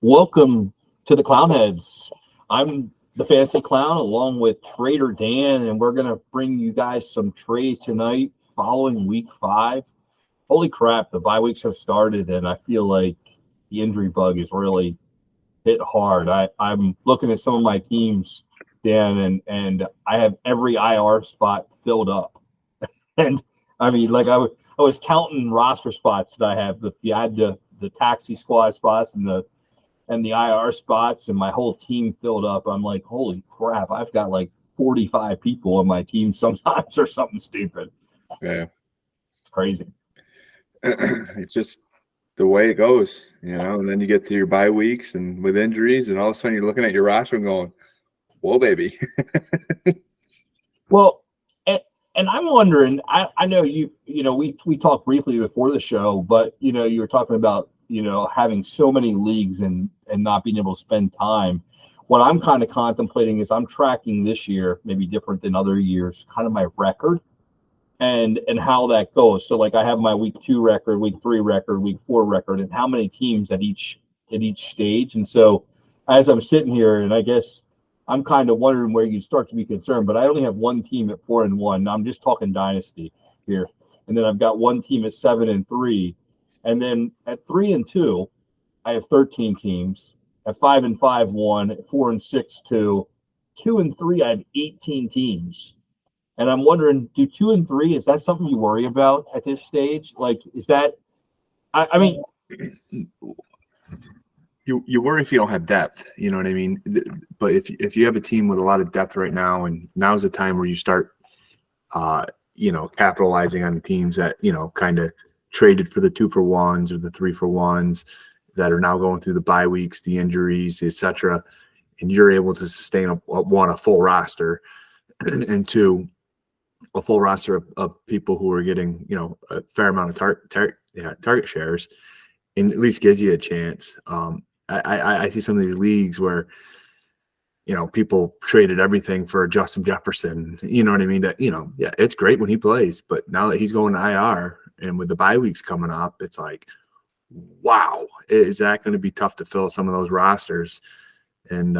Welcome to the Clownheads. I'm the Fantasy Clown along with Trader Dan, and we're going to bring you guys some trades tonight following week 5. Holy crap, the bye weeks have started, and I feel like the injury bug is really hit hard. I'm looking at some of my teams, Dan, and I have every IR spot filled up. And I mean, like I was counting roster spots that I have. I had the taxi squad spots and the IR spots, and my whole team filled up. I'm like, holy crap, I've got like 45 people on my team sometimes or something stupid. Yeah. It's crazy. It's just the way it goes, and then you get to your bye weeks and with injuries, and all of a sudden you're looking at your roster and going, whoa, baby. Well, and I'm wondering, I know we talked briefly before the show, but, you were talking about, having so many leagues and not being able to spend time. What I'm kind of contemplating is I'm tracking this year, maybe different than other years, kind of my record and how that goes. So like I have my week 2 record, week 3 record, week 4 record, and how many teams at each stage. And so as I'm sitting here, and I guess I'm kind of wondering where you start to be concerned, but I only have one team at 4-1. I'm just talking dynasty here. And then I've got one team at 7-3. And then at 3-2, I have 13 teams. At 5-5, 1. At 4-6, 2. 2-3, I have 18 teams. And I'm wondering, do 2 and 3, is that something you worry about at this stage? Like, is that, I mean, you worry if you don't have depth, you know what I mean? But if you have a team with a lot of depth right now, and now's the time where you start, capitalizing on the teams that, kind of traded for the 2-for-1s or the 3-for-1s that are now going through the bye weeks, the injuries, etc. And you're able to sustain a full roster, and 2, a full roster of people who are getting, a fair amount of target shares, and at least gives you a chance. I see some of these leagues where, people traded everything for Justin Jefferson. You know what I mean? That, yeah, it's great when he plays, but now that he's going to IR and with the bye weeks coming up, it's like, wow, is that going to be tough to fill some of those rosters? And,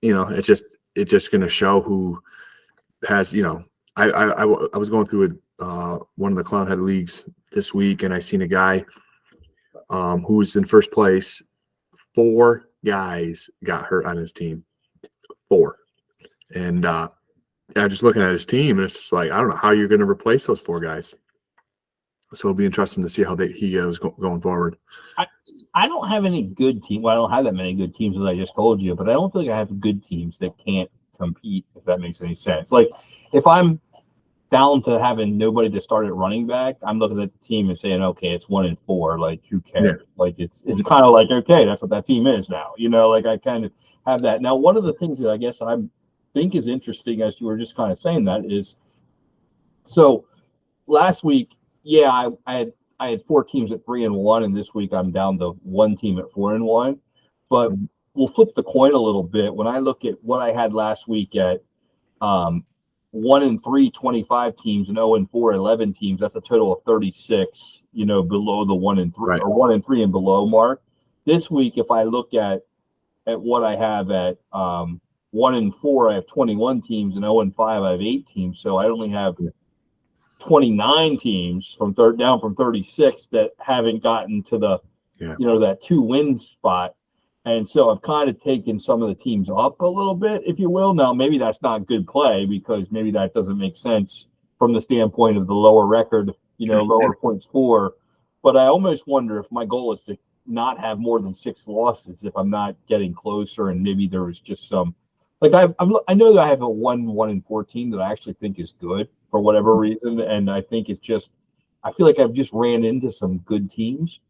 it's just going to show who has, I was going through one of the Clownhead leagues this week, and I seen a guy who was in first place. 4 guys got hurt on his team. 4. And I'm just looking at his team, and it's just like, I don't know how you're going to replace those 4 guys. So it'll be interesting to see how he goes going forward. I don't have any good team. Well, I don't have that many good teams, as I just told you, but I don't think I have good teams that can't compete, if that makes any sense. Like, if I'm down to having nobody to start at running back, I'm looking at the team and saying, okay, it's 1-4. Like, who cares? Yeah. Like, it's kind of like, okay, that's what that team is now. Like I kind of have that. Now, one of the things that I guess I think is interesting, as you were just kind of saying that, is so last week, yeah, I had 4 teams at 3-1, and this week I'm down to 1 team at 4-1. But we'll flip the coin a little bit. When I look at what I had last week at 1-3, 25 teams, and 0-4, 11 teams, that's a total of 36, below the 1-3 right, or 1-3 and below mark. This week, if I look at what I have at 1-4, I have 21 teams, and 0-5, I have 8 teams. So I only have 29 teams down from 36 that haven't gotten to the, that 2-win spot. And so I've kind of taken some of the teams up a little bit, if you will. Now, maybe that's not good play, because maybe that doesn't make sense from the standpoint of the lower record, lower points for. But I almost wonder if my goal is to not have more than 6 losses, if I'm not getting closer, and maybe there was just some. Like, I know that I have a 1-1-4 team that I actually think is good for whatever reason, and I think it's just, I feel like I've just ran into some good teams,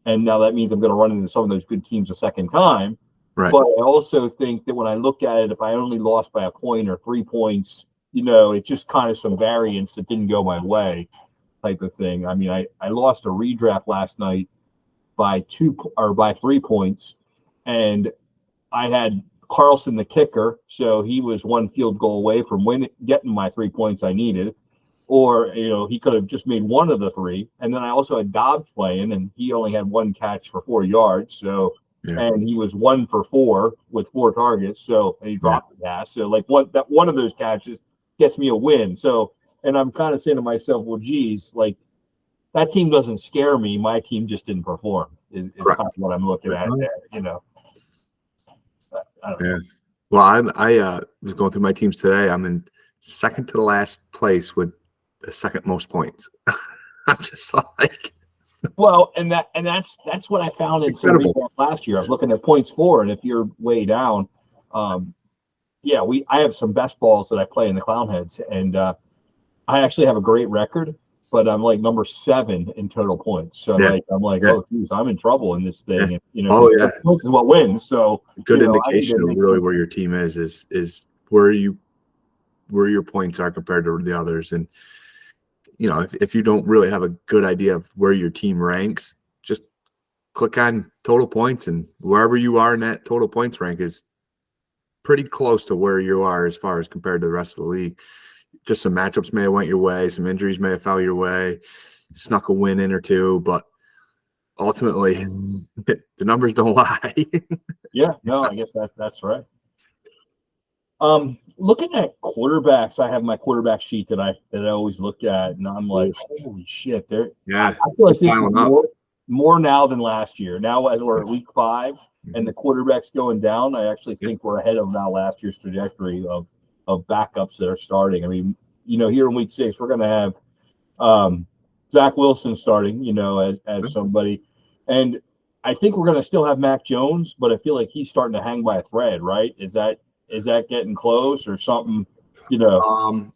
and now that means I'm going to run into some of those good teams a second time. Right. But I also think that when I look at it, if I only lost by a point or 3 points, it's just kind of some variance that didn't go my way, type of thing. I mean, I lost a redraft last night by 3 points, and I had Carlson the kicker, so he was 1 field goal away from getting my 3 points I needed. Or, he could have just made 1 of the 3. And then I also had Dobbs playing, and he only had 1 catch for 4 yards. So Yeah. and he was 1 for 4 with 4 targets. So, and he dropped the pass. So, like, one of those catches gets me a win. So, and I'm kind of saying to myself, well, geez, like, that team doesn't scare me. My team just didn't perform. Is kind of what I'm looking at there. You know. I don't know. Yeah. Well, I was going through my teams today. I'm in second to the last place with the second most points. I'm just like, Well, and that's what I found in some incredible. recaps last year. I was looking at points for, and if you're way down, I have some best balls that I play in the clown heads, and I actually have a great record, but I'm like number 7 in total points. So I'm like, oh geez, I'm in trouble in this thing. Yeah. And, points is what wins. So Good indication of really where your team is where your points are compared to the others. And if you don't really have a good idea of where your team ranks, just click on total points, and wherever you are in that total points rank is pretty close to where you are as far as compared to the rest of the league. Just some matchups may have went your way, some injuries may have fell your way, snuck a win in or two, but ultimately the numbers don't lie. Yeah, no, I guess that's right. Looking at quarterbacks, I have my quarterback sheet that I always look at, and I'm like, holy shit! I feel like this is more now than last year. Now, as we're at week 5 and the quarterback's going down, I actually think we're ahead of now last year's trajectory of backups that are starting. I mean, here in week 6, we're going to have Zach Wilson starting, as somebody, and I think we're going to still have Mac Jones, but I feel like he's starting to hang by a thread, right? Is that getting close or something? Bill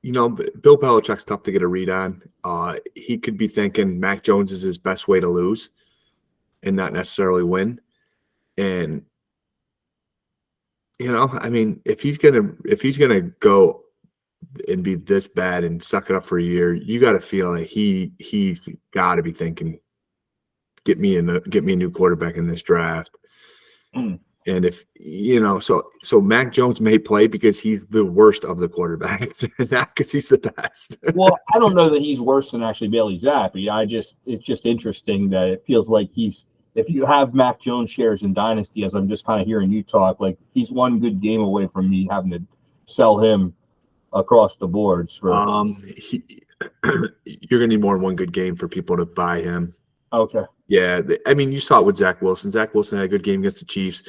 Belichick's tough to get a read on. He could be thinking Mac Jones is his best way to lose and not necessarily win. And I mean, if he's gonna go and be this bad and suck it up for a year, you got to feel like he's got to be thinking, get me a new quarterback in this draft. And if so Mac Jones may play because he's the worst of the quarterbacks, not because he's the best. Well, I don't know that he's worse than actually Bailey Zappi. It's just interesting that it feels like if you have Mac Jones shares in Dynasty, as I'm just kind of hearing you talk, like he's one good game away from me having to sell him across the boards. You're gonna need more than one good game for people to buy him. Okay. Yeah, I mean, you saw it with Zach Wilson. Zach Wilson had a good game against the Chiefs.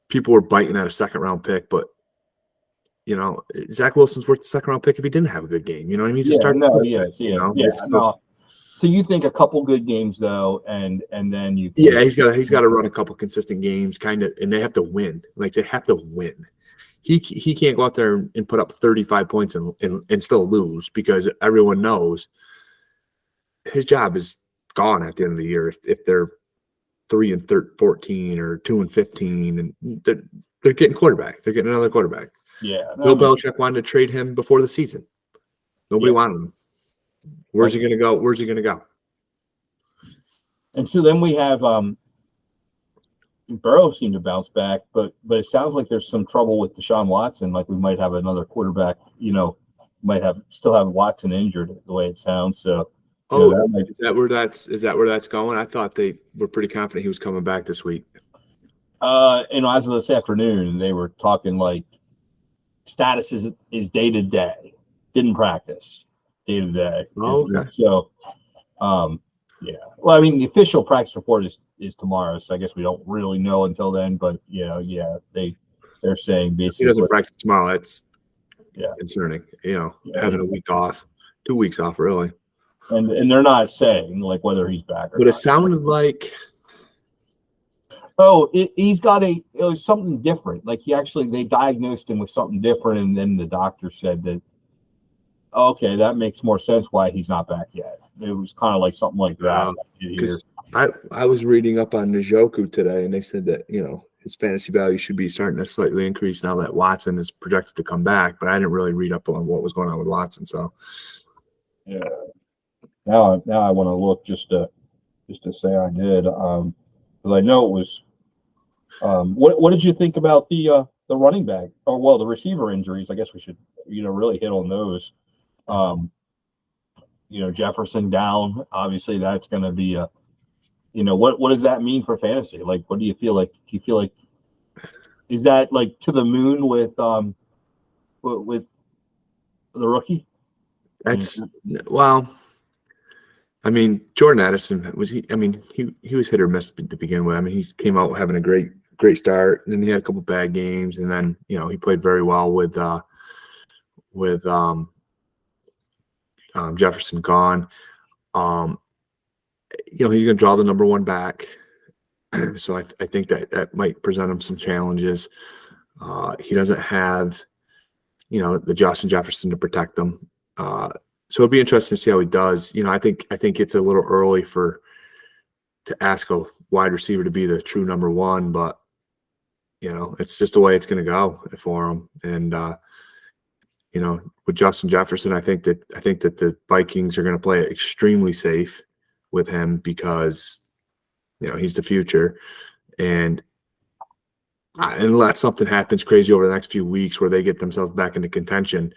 People were biting at a second-round pick, but Zach Wilson's worth the second-round pick if he didn't have a good game. You know what I mean? So you think a couple good games though, and then you. Yeah, he's got to run a couple consistent games, kind of, and they have to win. Like they have to win. He can't go out there and put up 35 points and still lose because everyone knows his job is gone at the end of the year if they're 3-14 or 2-15, and they're getting quarterback. They're getting another quarterback. Yeah. Bill Belichick wanted to trade him before the season. Nobody wanted him. Where's he going to go? Where's he going to go? And so then we have Burrow seemed to bounce back, but it sounds like there's some trouble with Deshaun Watson. Like we might have another quarterback. Might still have Watson injured the way it sounds. So. Is that where that's going? I thought they were pretty confident he was coming back this week. As of this afternoon, they were talking like status is day to day, didn't practice day to day. Oh, okay. So, yeah. Well, I mean, the official practice report is tomorrow, so I guess we don't really know until then. But they're saying basically he doesn't practice tomorrow. That's concerning. a Having a week off, 2 weeks off, really. And they're not saying like whether he's back or but not. It sounded like he's got it was something different. Like they diagnosed him with something different, and then the doctor said that okay, that makes more sense why he's not back yet. It was kind of like something like that. Because I was reading up on Njoku today, and they said that his fantasy value should be starting to slightly increase now that Watson is projected to come back. But I didn't really read up on what was going on with Watson, so yeah. Now I want to look just to say I did, because I know it was. What did you think about the running back the receiver injuries? I guess we should really hit on those. Jefferson down. Obviously, that's going to be what does that mean for fantasy? Like, what do you feel like? Do you feel like is that like to the moon with the rookie? That's well. I mean, Jordan Addison was he? I mean, he was hit or miss to begin with. I mean, he came out having a great start, and then he had a couple bad games, and then he played very well with Jefferson gone. He's going to draw the number one back, so I think that might present him some challenges. He doesn't have the Justin Jefferson to protect them. So it'll be interesting to see how he does. I think it's a little early to ask a wide receiver to be the true number one, but it's just the way it's going to go for him. And with Justin Jefferson, I think that the Vikings are going to play it extremely safe with him because he's the future. And unless something happens crazy over the next few weeks where they get themselves back into contention,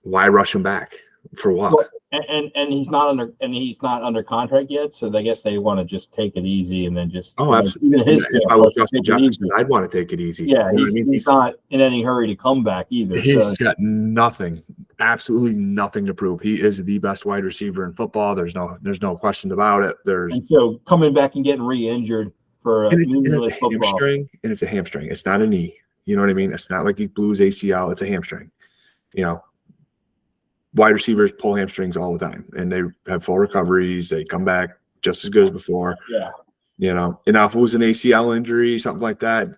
why rush him back? For what? Well, and he's not under contract yet, so I guess they want to just take it easy and then just absolutely. Even his if I was Justin Jefferson, I'd want to take it easy. Yeah, he's not in any hurry to come back either. He's got absolutely nothing to prove. He is the best wide receiver in football. There's no question about it. And so coming back and getting re-injured for it's a hamstring, and it's a hamstring. It's not a knee. You know what I mean? It's not like he blew his ACL. It's a hamstring. Wide receivers pull hamstrings all the time, and they have full recoveries. They come back just as good as before. Yeah. And now if it was an ACL injury, something like that.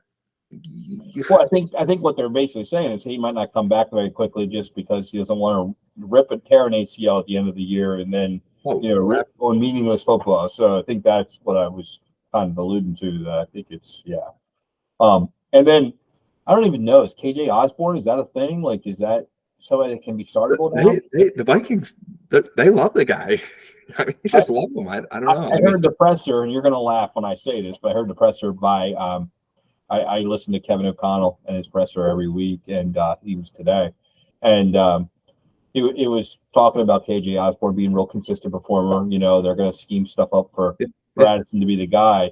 Well, I think what they're basically saying is he might not come back very quickly just because he doesn't want to rip and tear an ACL at the end of the year and then rip on meaningless football. So I think that's what I was kind of alluding to. That I think it's and then I don't even know, is KJ Osborne, is that a thing? Like, is that somebody that can be startable now? The Vikings, they love the guy. I mean, they just love him. I don't know. I heard the presser, and you're going to laugh when I say this, but I heard the presser by I listen to Kevin O'Connell and his presser every week, and he was today. And it was talking about KJ Osborne being a real consistent performer. They're going to scheme stuff up for Addison to be the guy.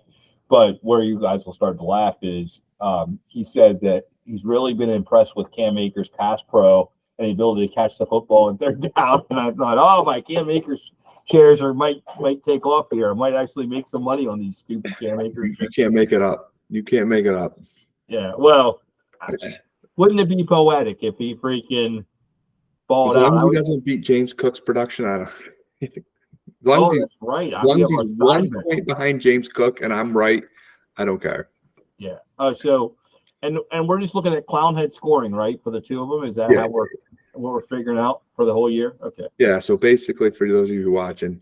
But where you guys will start to laugh is he said that he's really been impressed with Cam Akers' pass pro and the ability to catch the football and they're down. And I thought, oh, my Cam Akers shares might take off here. I might actually make some money on these stupid Cam Akers. You can't make it up. You can't make it up. Yeah, well, wouldn't it be poetic if he freaking balled out? As long as he doesn't beat James Cook's production, I don't. That's right. As long as he's 1 point behind James Cook and I'm right, I don't care. Yeah. So, and we're just looking at Clownhead scoring, right, for the two of them. Is that how what we're figuring out for the whole year? Okay. Yeah. So basically, for those of you watching,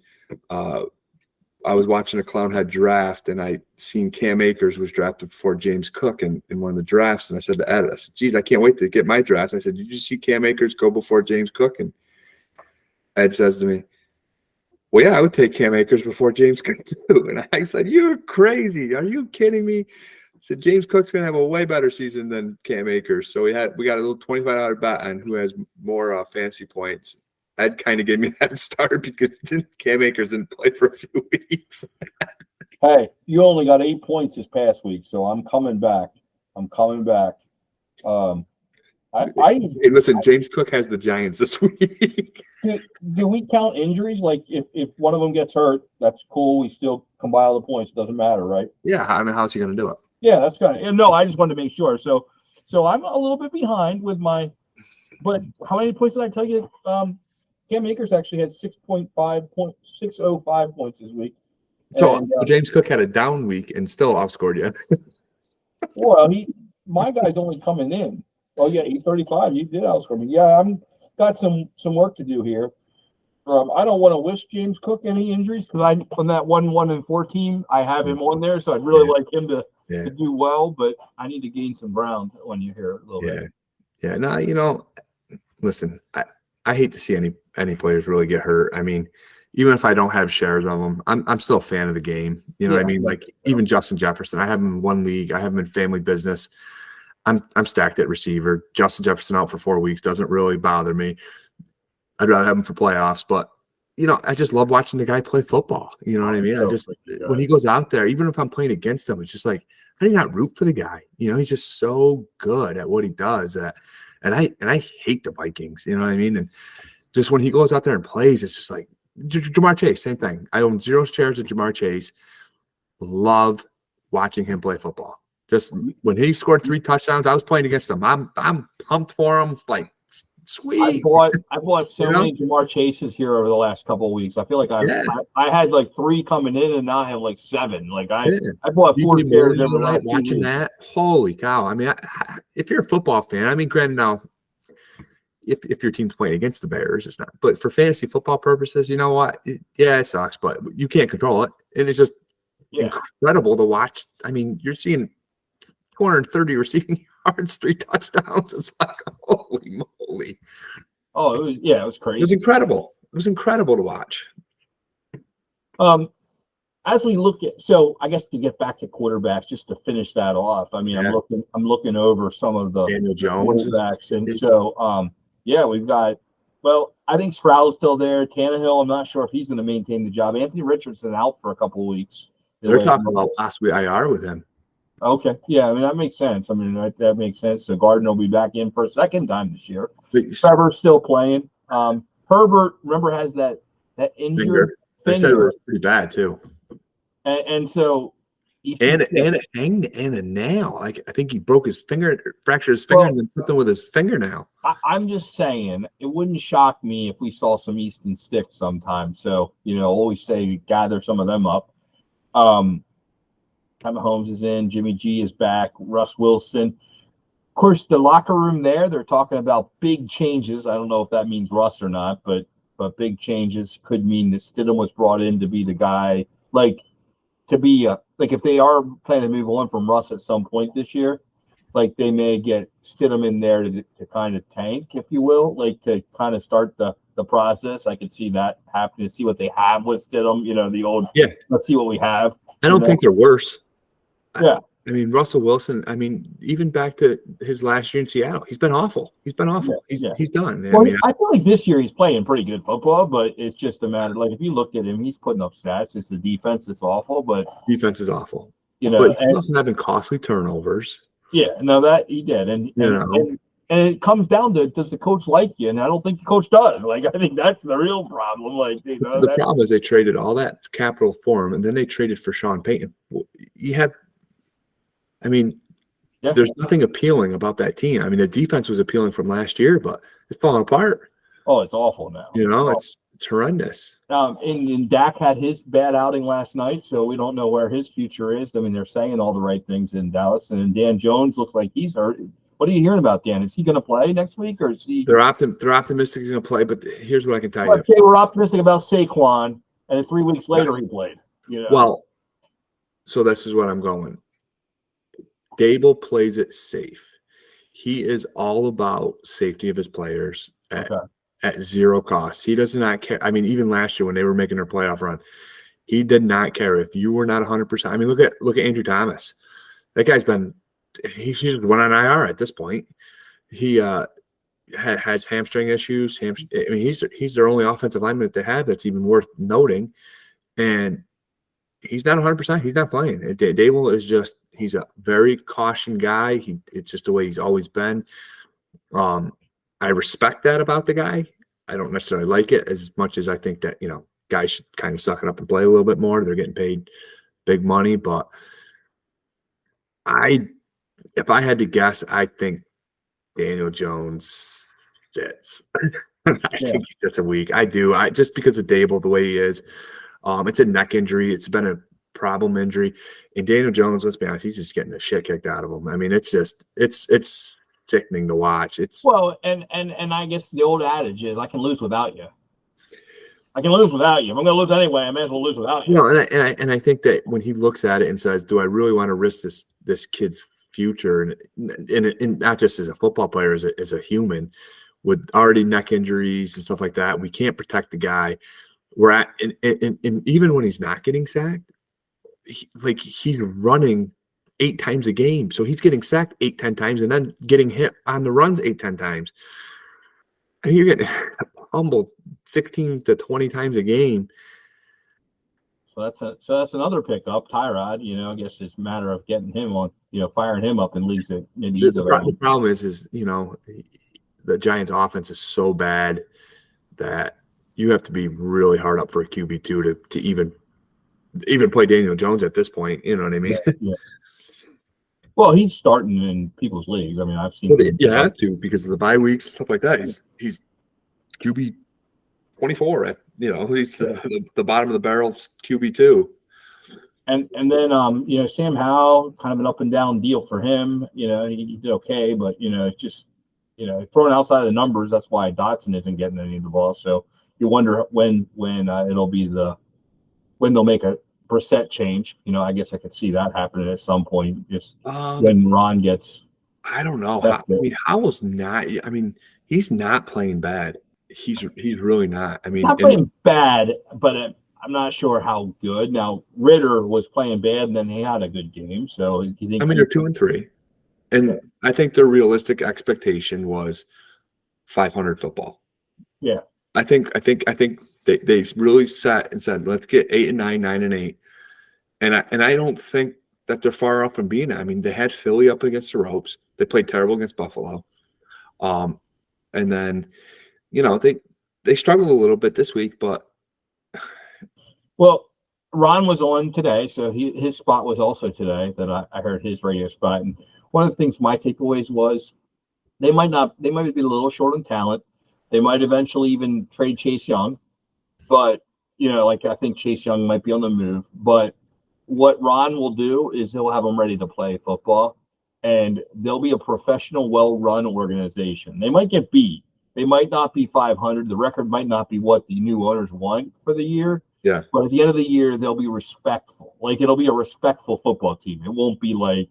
I was watching a Clownhead draft, and I seen Cam Akers was drafted before James Cook in one of the drafts, and I said to Ed, I said, "Geez, I can't wait to get my draft." I said, "Did you see Cam Akers go before James Cook?" And Ed says to me, "Well, yeah, I would take Cam Akers before James Cook too." And I said, "You're crazy. Are you kidding me?" I said, "James Cook's going to have a way better season than Cam Akers." So we got a little $25 bet on who has more fantasy points. Ed kind of gave me that start because Cam Akers didn't play for a few weeks. Hey, you only got 8 points this past week, so I'm coming back. Hey, listen, James Cook has the Giants this week. Do we count injuries? Like if one of them gets hurt, that's cool. We still compile the points. It doesn't matter, right? Yeah, I mean, how's he going to do it? Yeah, that's kind of. No, I just wanted to make sure. So I'm a little bit behind with my. But how many points did I tell you? Cam Akers actually had 605 points this week. So James Cook had a down week and still outscored you. Well, my guy's only coming in. Oh yeah, 835. You did outscore me. Yeah, I'm got some work to do here. I don't want to wish James Cook any injuries because on that 1-1-4 team, I have him on there, so I'd really like him to do well. But I need to gain some ground when you hear it a little bit. Yeah. No, listen, I hate to see any players really get hurt. I mean, even if I don't have shares of them, I'm still a fan of the game. You know what I mean? Like even Justin Jefferson, I have him in one league. I have him in family business. I'm stacked at receiver. Justin Jefferson out for 4 weeks doesn't really bother me. I'd rather have him for playoffs, but I just love watching the guy play football. You know what I mean? When he goes out there, even if I'm playing against him, it's just like, how do you not root for the guy? He's just so good at what he does. And I hate the Vikings. You know what I mean? And just when he goes out there and plays, it's just like Jamar Chase, same thing. I own 0 shares of Jamar Chase. Love watching him play football. Just when he scored 3 touchdowns, I was playing against him. I'm pumped for him. Like, sweet. I bought so many Jamar Chases here over the last couple of weeks. I feel like I had like 3 coming in, and now I have like 7. Like I bought 4 shares every night watching that. Holy cow! I mean, if you're a football fan, I mean, granted now, if your team's playing against the Bears, it's not. But for fantasy football purposes, you know what? It sucks, but you can't control it, and it's just incredible to watch. I mean, you're seeing 230 receiving yards, 3 touchdowns. It's like, holy moly. Oh, it was crazy. It was incredible. It was incredible to watch. As we look at, so I guess to get back to quarterbacks, just to finish that off. I mean, I'm looking over some of the Daniel Jones quarterbacks, and so we've got. Well, I think Stroud's still there. Tannehill, I'm not sure if he's going to maintain the job. Anthony Richardson out for a couple of weeks. They're talking about possibly IR with him. Okay. Yeah, I mean, that makes sense. I mean, that makes sense. So Gardner will be back in for a second time this year. Trevor's still playing. Herbert, remember, has that injured They said it was pretty bad, too. And so and a nail. Like, I think he broke his finger, fractured his finger, and then something with his fingernail. I'm just saying, it wouldn't shock me if we saw some Easton sticks sometime. So, always say gather some of them up. Pat Mahomes is in, Jimmy G is back, Russ Wilson. Of course, the locker room there, they're talking about big changes. I don't know if that means Russ or not, but big changes could mean that Stidham was brought in to be the guy, like if they are planning to move on from Russ at some point this year, like they may get Stidham in there to kind of tank, if you will, like to kind of start the process. I could see that happening, to see what they have with Stidham, the old, let's see what we have. I don't think they're worse. Yeah. I mean, Russell Wilson, even back to his last year in Seattle, he's been awful. He's done. Well, I feel like this year he's playing pretty good football, but it's just a matter, like, if you look at him, he's putting up stats. It's the defense that's awful, but defense is awful. But he's also having costly turnovers. Yeah, no, that he did. And it comes down to, does the coach like you? And I don't think the coach does. Like, I think that's the real problem. Like, the problem is they traded all that capital for him, and then they traded for Sean Payton. There's nothing appealing about that team. I mean, the defense was appealing from last year, but it's falling apart. Oh, it's awful now. It's horrendous. And Dak had his bad outing last night, so we don't know where his future is. I mean, they're saying all the right things in Dallas, and Dan Jones looks like he's hurt. What are you hearing about Dan? Is he going to play next week, or is he? They're optimistic he's going to play, but here's what I can tell you. They were optimistic about Saquon, and then 3 weeks later he played. Well, so this is what I'm going. Dable plays it safe. He is all about safety of his players at zero cost. He does not care. I mean, even last year when they were making their playoff run, he did not care if you were not 100%. I mean, look at Andrew Thomas. That guy's he's went on IR at this point. He has hamstring issues. He's their only offensive lineman that they have that's even worth noting, and he's not 100%. He's not playing. Dable is he's a very caution guy. It's just the way he's always been. I respect that about the guy. I don't necessarily like it as much as I think that, guys should kind of suck it up and play a little bit more. They're getting paid big money, but if I had to guess, I think Daniel Jones sits. I think he's just a week. I do. Just because of Dable, the way he is. It's a neck injury. It's been a problem injury. And Daniel Jones, let's be honest, he's just getting the shit kicked out of him. I mean, it's sickening to watch. And I guess the old adage is, I can lose without you. I can lose without you. If I'm going to lose anyway, I may as well lose without you. No, and I think that when he looks at it and says, "Do I really want to risk this kid's future?" and not just as a football player, as a human, with already neck injuries and stuff like that, we can't protect the guy. We're at, and even when he's not getting sacked, he's running 8 times a game, so he's getting sacked 8-10 times, and then getting hit on the runs 8-10 times. And you're getting humbled 16 to 20 times a game. So that's another pickup, Tyrod. I guess it's a matter of getting him on, firing him up in leagues that maybe he's The problem is the Giants' offense is so bad that you have to be really hard up for a QB2 to even play Daniel Jones at this point. You know what I mean? Yeah. Well, he's starting in people's leagues. I mean, I've seen him. You have to because of the bye weeks and stuff like that. He's QB 24 at he's the bottom of the barrel QB2. And then Sam Howell, kind of an up and down deal for him. He did okay, but it's just throwing outside of the numbers. That's why Dotson isn't getting any of the ball. So you wonder when it'll be when they'll make a Brissett change. I guess I could see that happening at some point. Just when Ron gets. I don't know. Howell's not. I mean, he's not playing bad. He's really not. I mean, not playing bad, but I'm not sure how good. Now Ritter was playing bad, and then he had a good game. So you think? I mean, they're 2-3, and I think their realistic expectation was 500 football. Yeah, I think they really sat and said, let's get 8 and 9, 9 and 8, and I don't think that they're far off from being it. I mean, they had Philly up against the ropes. They played terrible against Buffalo, and then. They struggled a little bit this week, but well, Ron was on today, so his spot was also today that I heard his radio spot. And one of the things my takeaways was they might be a little short on talent. They might eventually even trade Chase Young, but I think Chase Young might be on the move. But what Ron will do is he'll have them ready to play football, and they'll be a professional, well-run organization. They might get beat. They might not be 500. The record might not be what the new owners want for the year. Yeah. But at the end of the year, they'll be respectful. Like it'll be a respectful football team. It won't be like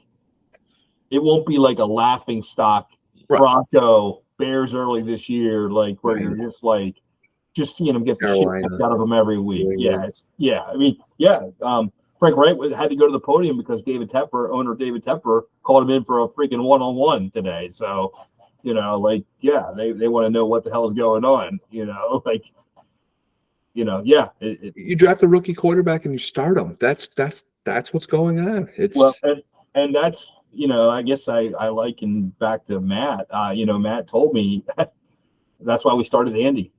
a laughing stock Bronco Bears early this year, like where you're just seeing them get the shit kicked out of them every week. Yeah. I mean, Frank Wright had to go to the podium because owner David Tepper called him in for a freaking one-on-one today. So. They want to know what the hell is going on. You draft a rookie quarterback and you start him. That's what's going on. And that's I guess I liken back to Matt. Matt told me that's why we started Andy.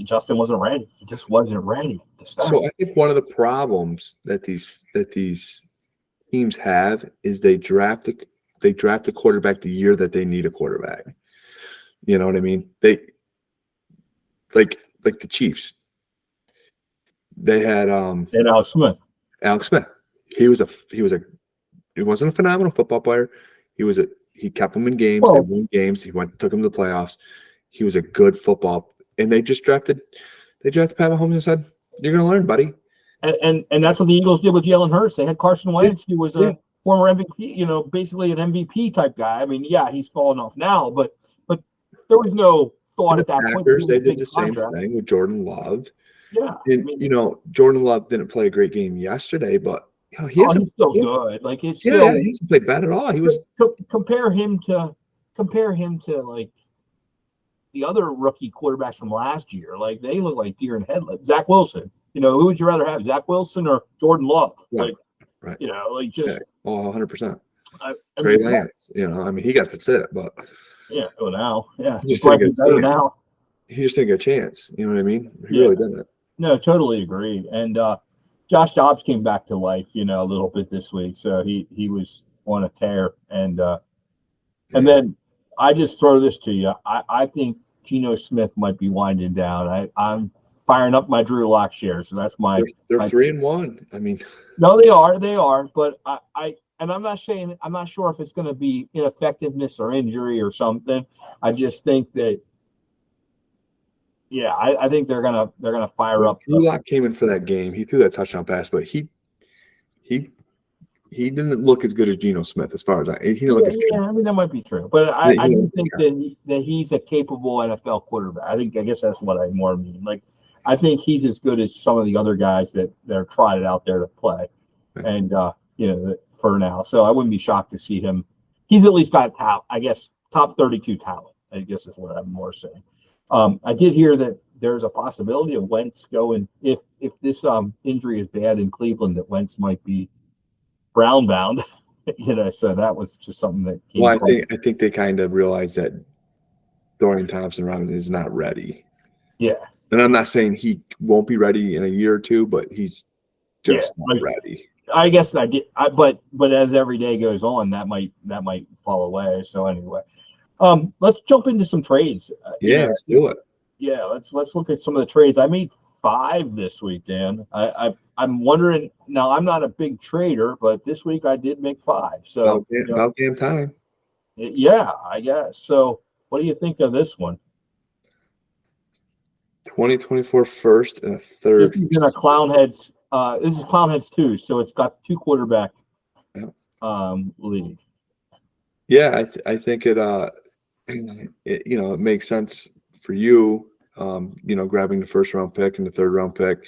Justin wasn't ready. He just wasn't ready to start. So I think one of the problems that these teams have is they draft a quarterback the year that they need a quarterback. You know what I mean? They like the Chiefs. They had and Alex Smith. He wasn't a phenomenal football player. He kept them in games. They won games. Took them to the playoffs. He was a good football. And they drafted Pat Mahomes and said, "You're going to learn, buddy." And that's what the Eagles did with Jalen Hurts. They had Carson Wentz, who was a former MVP, basically an MVP type guy. I mean, he's fallen off now, but there was no thought at that point. They did the same thing with Jordan Love. Yeah. And, Jordan Love didn't play a great game yesterday, but he's still good. Like he hasn't played bad at all. He was compare him to like the other rookie quarterbacks from last year. Like they look like deer in headlights. Zach Wilson. Who would you rather have, Zach Wilson or Jordan Love? Right. Right. Just 100%. Trey Lance, he got to sit, but now, just better now. He just didn't get a chance. You know what I mean? He really didn't. No, totally agree. And Josh Dobbs came back to life, a little bit this week, so he was on a tear. And then I just throw this to you. I think Geno Smith might be winding down. I'm firing up my Drew Lock share. So that's my. They're 3-1. I mean, no, they are. But I'm not sure if it's going to be ineffectiveness or injury or something. I just think that. Yeah, I think they're gonna fire up. Drew Lock came in for that game. He threw that touchdown pass, but he didn't look as good as Geno Smith as far as he didn't look as. Yeah, I mean that might be true, but I do think that he's a capable NFL quarterback. I guess that's what I more mean. Like I think he's as good as some of the other guys that are tried out there to play, and for now. So I wouldn't be shocked to see him. He's at least got top 32 talent. I guess is what I'm more saying. I did hear that there's a possibility of Wentz going if this injury is bad in Cleveland, that Wentz might be Brown bound. So that was just something that came. Well, I think they kind of realized that Dorian Thompson-Robinson is not ready. Yeah. And I'm not saying he won't be ready in a year or two, but he's just not ready. I guess I did, but as every day goes on, that might fall away. So anyway, let's jump into some trades. Let's do it. Yeah, let's look at some of the trades. I made 5 this week, Dan. I'm wondering now. I'm not a big trader, but this week I did make 5. So about damn time. Yeah, I guess. So what do you think of this one? 2024 first and a third. This is in a Clownheads. This is Clownheads 2, so it's got 2 quarterback league. Yeah, I think it makes sense for you. Grabbing the first round pick and the third round pick.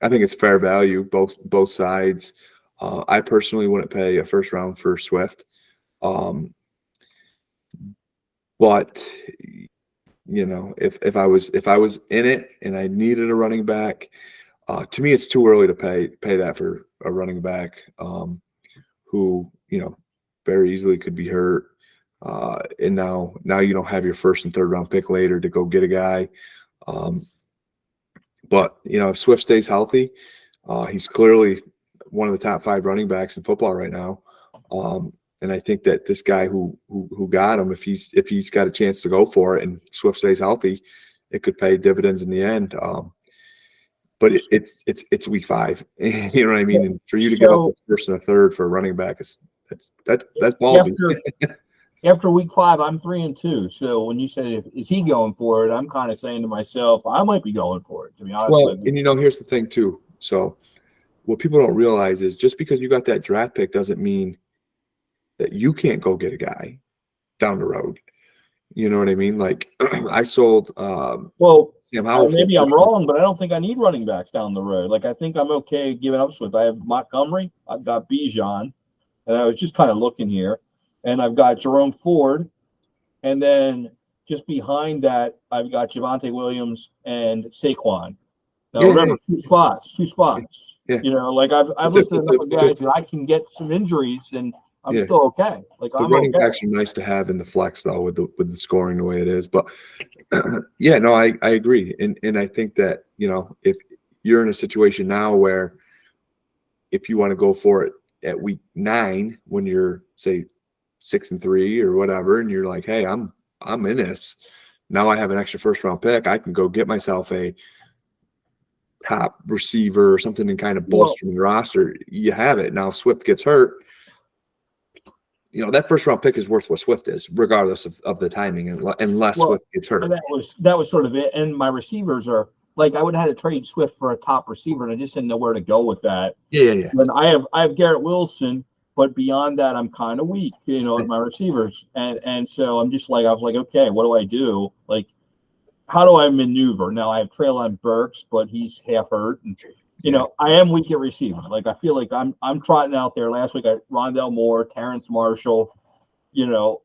I think it's fair value, both sides. I personally wouldn't pay a first round for Swift. But if I was in it and I needed a running back, to me it's too early to pay that for a running back who very easily could be hurt. And now you don't have your first and third round pick later to go get a guy. But if Swift stays healthy, he's clearly one of the top 5 running backs in football right now. And I think that this guy who got him, if he's got a chance to go for it and Swift stays healthy, it could pay dividends in the end. But it's week 5. You know what I mean? And for you to give up a first and a third for a running back, that's ballsy. After week 5, I'm 3-2. So when you said is he going for it, I'm kind of saying to myself, I might be going for it, to be honest. Well, and here's the thing too. So what people don't realize is just because you got that draft pick doesn't mean that you can't go get a guy down the road. You know what I mean? Like I sold Sam Howell. Maybe I'm wrong, but I don't think I need running backs down the road. Like I think I'm okay giving up Swift. I have Montgomery, I've got Bijan, and I was just kind of looking here, and I've got Jerome Ford, and then just behind that I've got Javonte Williams and Saquon. Now remember, 2 spots. Yeah. I've listed enough guys that I can get some injuries and I'm still okay. Like the running backs are nice to have in the flex though, with the scoring the way it is. But I agree, and I think that if you're in a situation now where if you want to go for it at week 9 when you're say 6-3 or whatever, and you're like, hey, I'm in this now. I have an extra first round pick. I can go get myself a top receiver or something and kind of bolster the roster. You have it now. If Swift gets hurt, that first round pick is worth what Swift is, regardless of the timing, unless Swift gets hurt. That was sort of it. And my receivers are like, I would have had to trade Swift for a top receiver, and I just didn't know where to go with that. Yeah. And I have Garrett Wilson, but beyond that, I'm kind of weak, at my receivers, and so I'm just like, I was like, okay, what do I do? Like, how do I maneuver? Now I have Treylon Burks, but he's half hurt, and I am weak at receiver. Like I feel like I'm trotting out there. Last week I Rondell Moore, Terrence Marshall,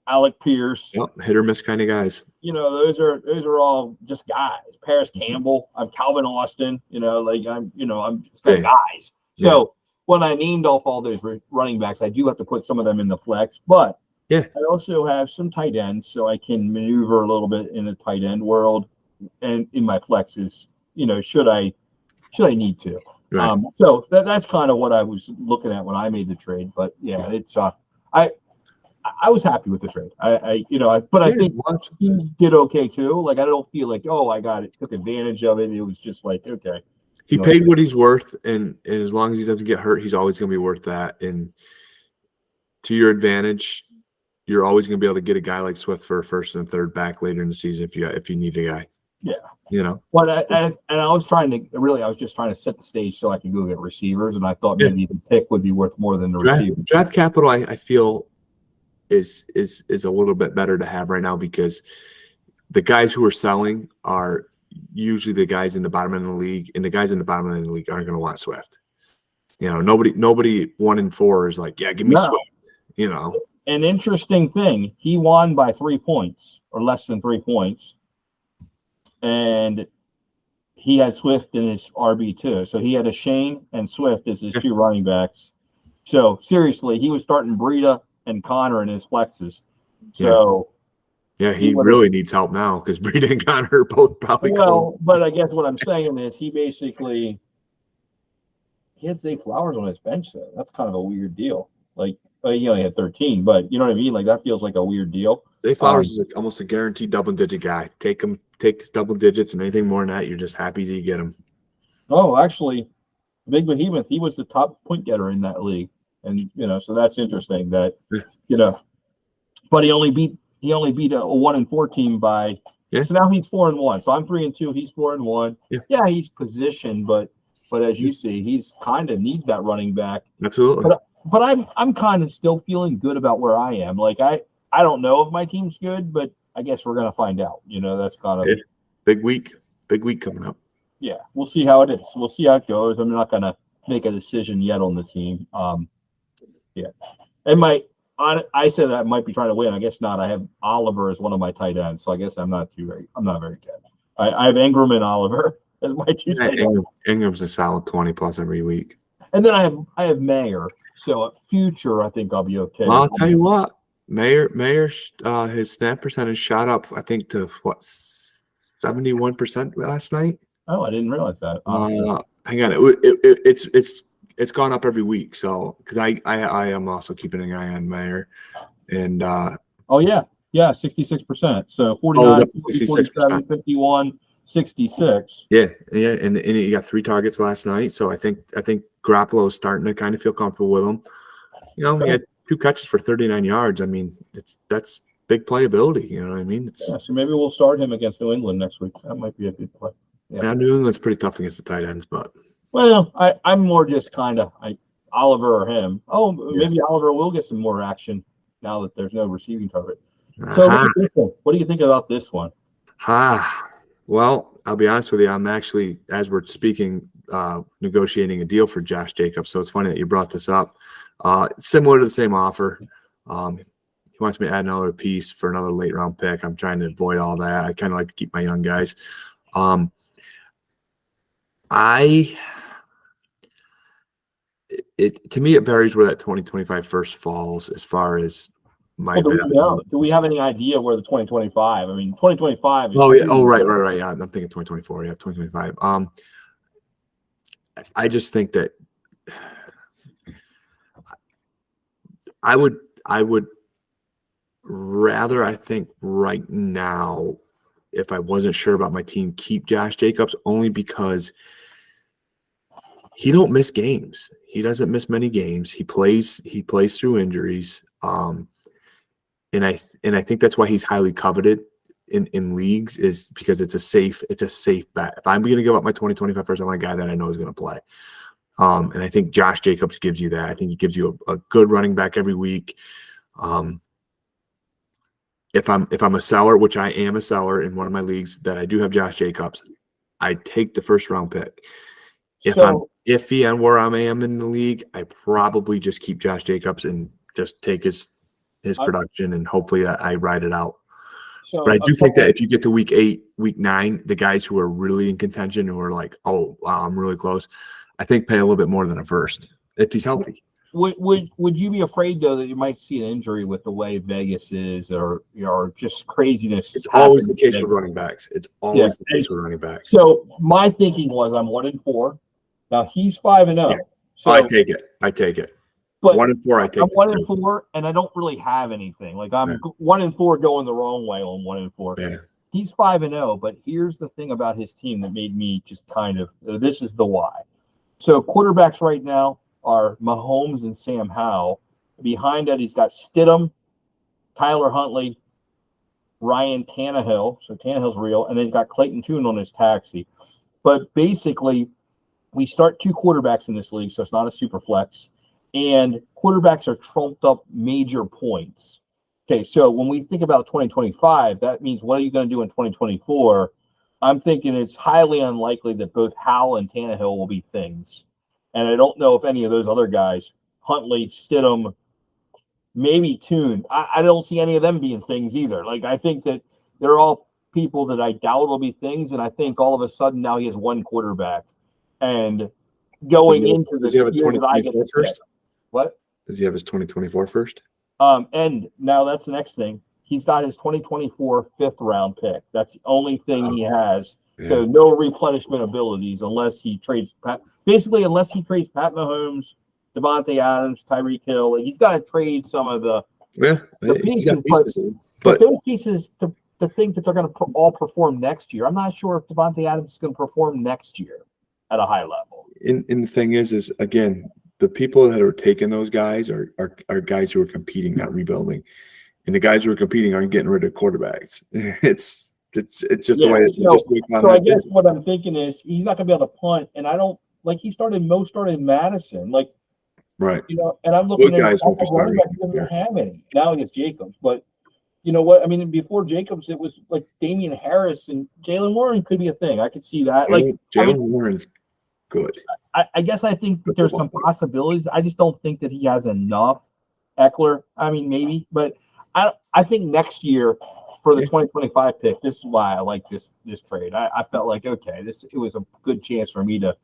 Alec Pierce. Yep, hit or miss kind of guys. Those are all just guys. Paris Campbell. I'm Calvin Austin. I'm just guys. So when I named off all those running backs, I do have to put some of them in the flex, but I also have some tight ends, so I can maneuver a little bit in the tight end world, and in my flexes, should I need to. Right. So that's kind of what I was looking at when I made the trade. But it's I was happy with the trade. I think he did okay too. Like I don't feel like I got it, took advantage of it. It was just like okay. He paid what he's worth, and as long as he doesn't get hurt, he's always going to be worth that. And to your advantage, you're always going to be able to get a guy like Swift for a first and third back later in the season if you need a guy. Yeah. Well, I was just trying to set the stage so I could go get receivers, and I thought maybe the pick would be worth more than the receiver. Draft capital, I feel, is a little bit better to have right now because the guys who are selling are usually the guys in the bottom end of the league, and the guys in the bottom end of the league aren't going to want Swift. Nobody 1-4 is like, give me Swift. An interesting thing, he won by 3 points or less than 3 points. and he had Swift in his RB2. So he had a Shane and Swift as his two running backs. So seriously, he was starting Breida and Connor in his flexes. So he really needs help now because Breida and Connor are both probably well, but I guess what I'm saying is he had Zay Flowers on his bench though. That's kind of a weird deal. Like he only had 13, but you know what I mean? Like that feels like a weird deal. Zay Flowers is almost a guaranteed double-digit guy. Take his double digits, and anything more than that, you're just happy to get him. Oh, actually, Big Behemoth, he was the top point getter in that league, and so that's interesting. That but he only beat a 1-4 team by. Yeah. So now he's 4-1. So I'm 3-2. He's 4-1. Yeah, he's positioned, but as you see, he's kind of needs that running back. Absolutely. But I'm kind of still feeling good about where I am. Like I don't know if my team's good, but I guess we're gonna find out. That's kind of big week coming up. Yeah, we'll see how it is. We'll see how it goes. I'm not gonna make a decision yet on the team. And I said I might be trying to win. I guess not. I have Oliver as one of my tight ends, so I guess I'm not very good. I have Ingram and Oliver as my two tight ends. Ingram's a solid 20+ every week. And then I have Mayer. So future, I think I'll be okay. Well, I'll tell you what, Mayer, his snap percentage shot up, I think, to 71% last night. Oh, I didn't realize that. Hang on, it's gone up every week. So because I am also keeping an eye on Mayer, and 66%. So 49, 47, 51, 66. Yeah, and he got 3 targets last night. So I think Garoppolo is starting to kind of feel comfortable with him. He had 2 catches for 39 yards. I mean, that's big playability. You know what I mean? So maybe we'll start him against New England next week. That might be a good play. Yeah, New England's pretty tough against the tight ends, but I'm more just kind of Oliver or him. Oh, maybe Oliver will get some more action now that there's no receiving target. So what do you think about this one? Well, I'll be honest with you. I'm actually, as we're speaking, negotiating a deal for Josh Jacobs. So it's funny that you brought this up. Similar to the same offer. He wants me to add another piece for another late round pick. I'm trying to avoid all that. I kind of like to keep my young guys. To me, it varies where that 2025 first falls as far as my do we have any idea where the 2025? I mean, 2025 is right. Yeah, I'm thinking 2024. Yeah, 2025. I just think that I would rather, I think right now, if I wasn't sure about my team, keep Josh Jacobs, only because he don't miss games. He doesn't miss many games. He plays through injuries. And I think that's why he's highly coveted in leagues, is because it's a safe bet. If I'm going to give up my 2025 first, I want a guy that I know is going to play. And I think Josh Jacobs gives you that. I think he gives you a good running back every week. If I'm a seller, which I am a seller in one of my leagues that I do have Josh Jacobs, I take the first round pick. If I'm iffy on where I am in the league, I probably just keep Josh Jacobs and just take his production, and hopefully I ride it out. But I do think that if you get to week 8, week 9, the guys who are really in contention, who are like, oh, wow, I'm really close, I think pay a little bit more than a first if he's healthy. Would you be afraid though that you might see an injury with the way Vegas is, or just craziness? It's always the case with running backs. It's always the case with running backs. So my thinking was I'm 1-4. Now he's 5-0. Yeah. So I take it. But 1-4, I take. I'm 1-4, and I don't really have anything. Like I'm 1-4 going the wrong way on 1-4. Yeah. He's 5-0, but here's the thing about his team that made me just kind of. This is the why. So quarterbacks right now are Mahomes and Sam Howell. Behind that, he's got Stidham, Tyler Huntley, Ryan Tannehill. So Tannehill's real, and then he's got Clayton Tune on his taxi. But basically, we start 2 quarterbacks in this league, so it's not a super flex. And quarterbacks are trumped up major points. Okay, so when we think about 2025, that means what are you going to do in 2024? I'm thinking it's highly unlikely that both Howell and Tannehill will be things. And I don't know if any of those other guys, Huntley, Stidham, maybe Tune, I don't see any of them being things either. Like, I think that they're all people that I doubt will be things, and I think all of a sudden now he has one quarterback, and going into does the he have a year that I get 2024 to first? pick. What? Does he have his 2024 first? And now that's the next thing. He's got his 2024 fifth round pick. That's the only thing he has. Yeah. So no replenishment abilities unless he trades unless he trades Pat Mahomes, Devontae Adams, Tyreek Hill. Like, he's got to trade some of the He's got pieces, but those pieces to think that they're going to all perform next year. I'm not sure if Devontae Adams is going to perform next year at a high level. and the thing is again, the people that are taking those guys are guys who are competing, not rebuilding. And the guys who are competing aren't getting rid of quarterbacks. It's just the way it's just the way so I guess what I'm thinking is he's not going to be able to punt, and I don't like he started Madison, like, right. you know, and I'm looking Those guys won't be running back starting. doesn't have any. Now he has Jacobs, but you know what? I mean, before Jacobs, it was like Damian Harris and Jalen Warren could be a thing. I could see that. Like Jalen Warren's good. I guess I think that there's some possibilities. I just don't think that he has enough. Eckler, I mean, maybe, but I think next year for the 2025 pick, this is why I like this trade. I felt like, okay, it was a good chance for me to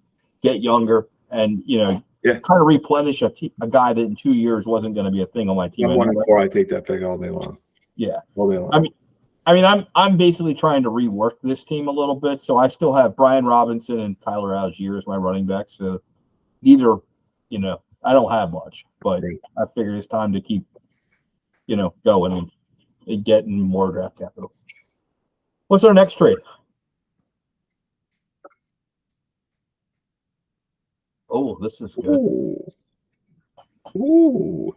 get younger and, you know, kind of replenish a guy that in 2 years wasn't going to be a thing on my team. I'm 1-4. I take that pick all day long. Yeah. All day long. I mean, I'm basically trying to rework this team a little bit. So I still have Brian Robinson and Tyler Algier as my running back. So either, you know, I don't have much, but I figured it's time to keep, you know, going and getting more draft capital. What's our next trade? Oh, this is good. Ooh.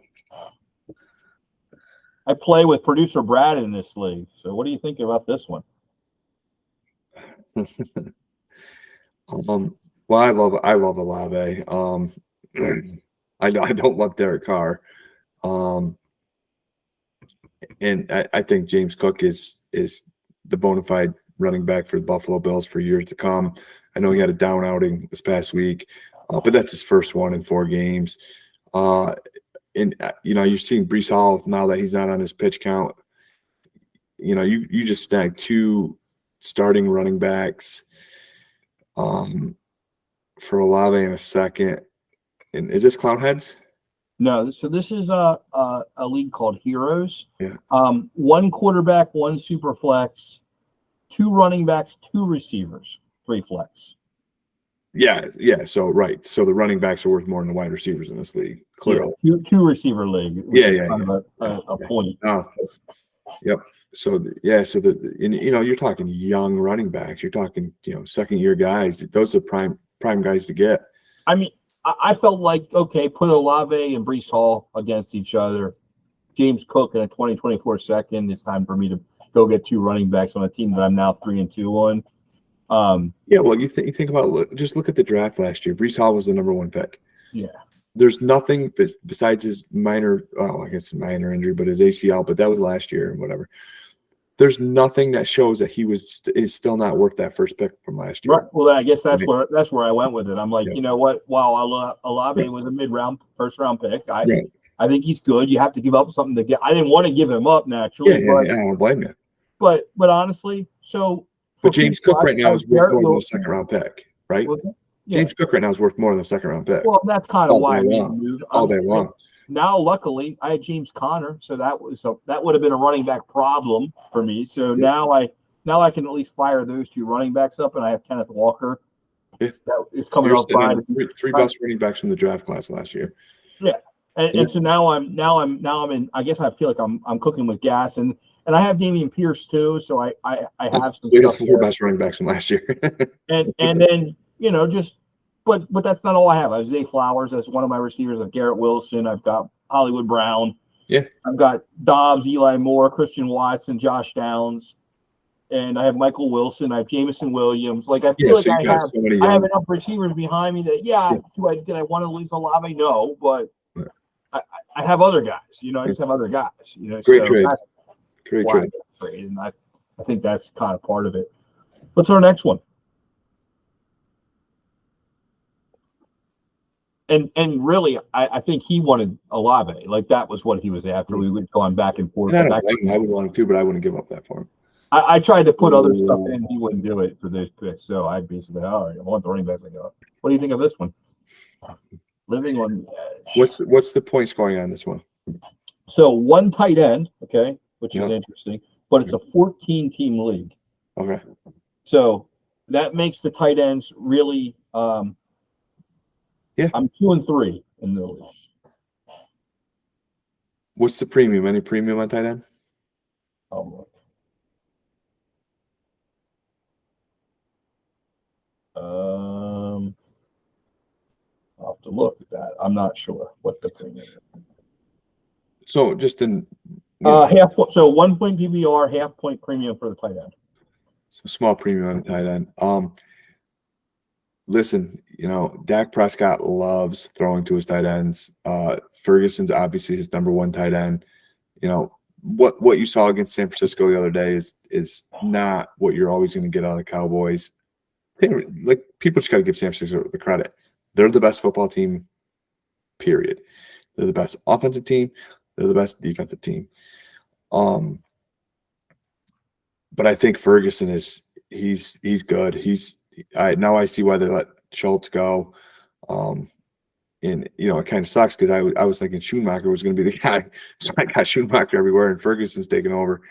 I play with producer Brad in this league. So what do you think about this one? Well, I love Olave. I don't love Derek Carr. And I think James Cook is the bona fide running back for the Buffalo Bills for years to come. I know he had a down outing this past week, but that's his first one in 4 games. And you know, you're seeing Breece Hall now that he's not on his pitch count. You know, you just snagged 2 starting running backs for Olave in a second. And is this Clownheads? No, so this is a league called Heroes. Yeah. 1 quarterback, 1 super flex, 2 running backs, 2 receivers, 3 flex. Yeah. So right. So the running backs are worth more than the wide receivers in this league. Clearly. Yeah, two receiver league. Kind of a point. Oh, yep. So and you know, you're talking young running backs. You're talking, you know, second year guys. Those are prime guys to get. I mean, I felt like, okay, put Olave and Breece Hall against each other. James Cook in a 2024 second. It's time for me to go get 2 running backs on a team that I'm now 3-2 on. Yeah, well, you think about just look at the draft last year. Breece Hall was the number 1 pick. Yeah. There's nothing besides his minor minor injury, but his ACL, but that was last year and whatever. There's nothing that shows that he is still not worth that first pick from last year. Right. Well, I guess that's where I went with it. I'm like, you know what? While Olave was a first round pick, I think he's good. You have to give up something to get. I didn't want to give him up naturally. I don't blame you. But honestly, so. But James Cook right now is worth more than a second round pick, right? Yeah. James Cook right now is worth more than a second round pick. Well, that's kind of why I made the move. All day long. Now, luckily, I had James Conner, so that would have been a running back problem for me. So now I can at least fire those 2 running backs up, and I have Kenneth Walker. That is coming up by 3 best running backs from the draft class last year. Yeah, and so now I'm in. I guess I feel like I'm cooking with gas, and I have Dameon Pierce too. So I have some. We got 4 best running backs from last year. and then, you know, but that's not all I have. I have Zay Flowers as one of my receivers. I have Garrett Wilson. I've got Hollywood Brown. Yeah. I've got Dobbs, Eli Moore, Christian Watson, Josh Downs, and I have Michael Wilson. I have Jameson Williams. Like, I feel like I have enough receivers behind me that did I want to lose Olave? No, but I have other guys. You know, I just have other guys. You know, great trade. Great trade. And I think that's kind of part of it. What's our next one? And really, I think he wanted Olave. Like, that was what he was after. We would go on back and forth. And I would want him too, but I wouldn't give up that for him. I tried to put other stuff in. He wouldn't do it for those picks. So I basically, all right, I want the running backs. I go, what do you think of this one? Living on the edge. What's the point scoring on this one? So one tight end, okay, which is Yeah. interesting, but it's a 14-team league. Okay. So that makes the tight ends really Yeah. I'm 2-3 in the league. What's the premium? Any premium on tight end? Oh, look. I'll have to look at that. I'm not sure what the premium is. So just in Half point, so 1 point PBR, half point premium for the tight end. so small premium on the tight end. Listen, Dak Prescott loves throwing to his tight ends. Ferguson's obviously his number one tight end. What you saw against San Francisco the other day is not what you're always going to get out of the Cowboys. Like, people just got to give San Francisco the credit. They're the best football team, period. They're the best offensive team. They're the best defensive team. But I think Ferguson he's good. Now I see why they let Schultz go. And it kind of sucks because I was thinking Schoonmaker was going to be the guy. So I got Schoonmaker everywhere, and Ferguson's taking over.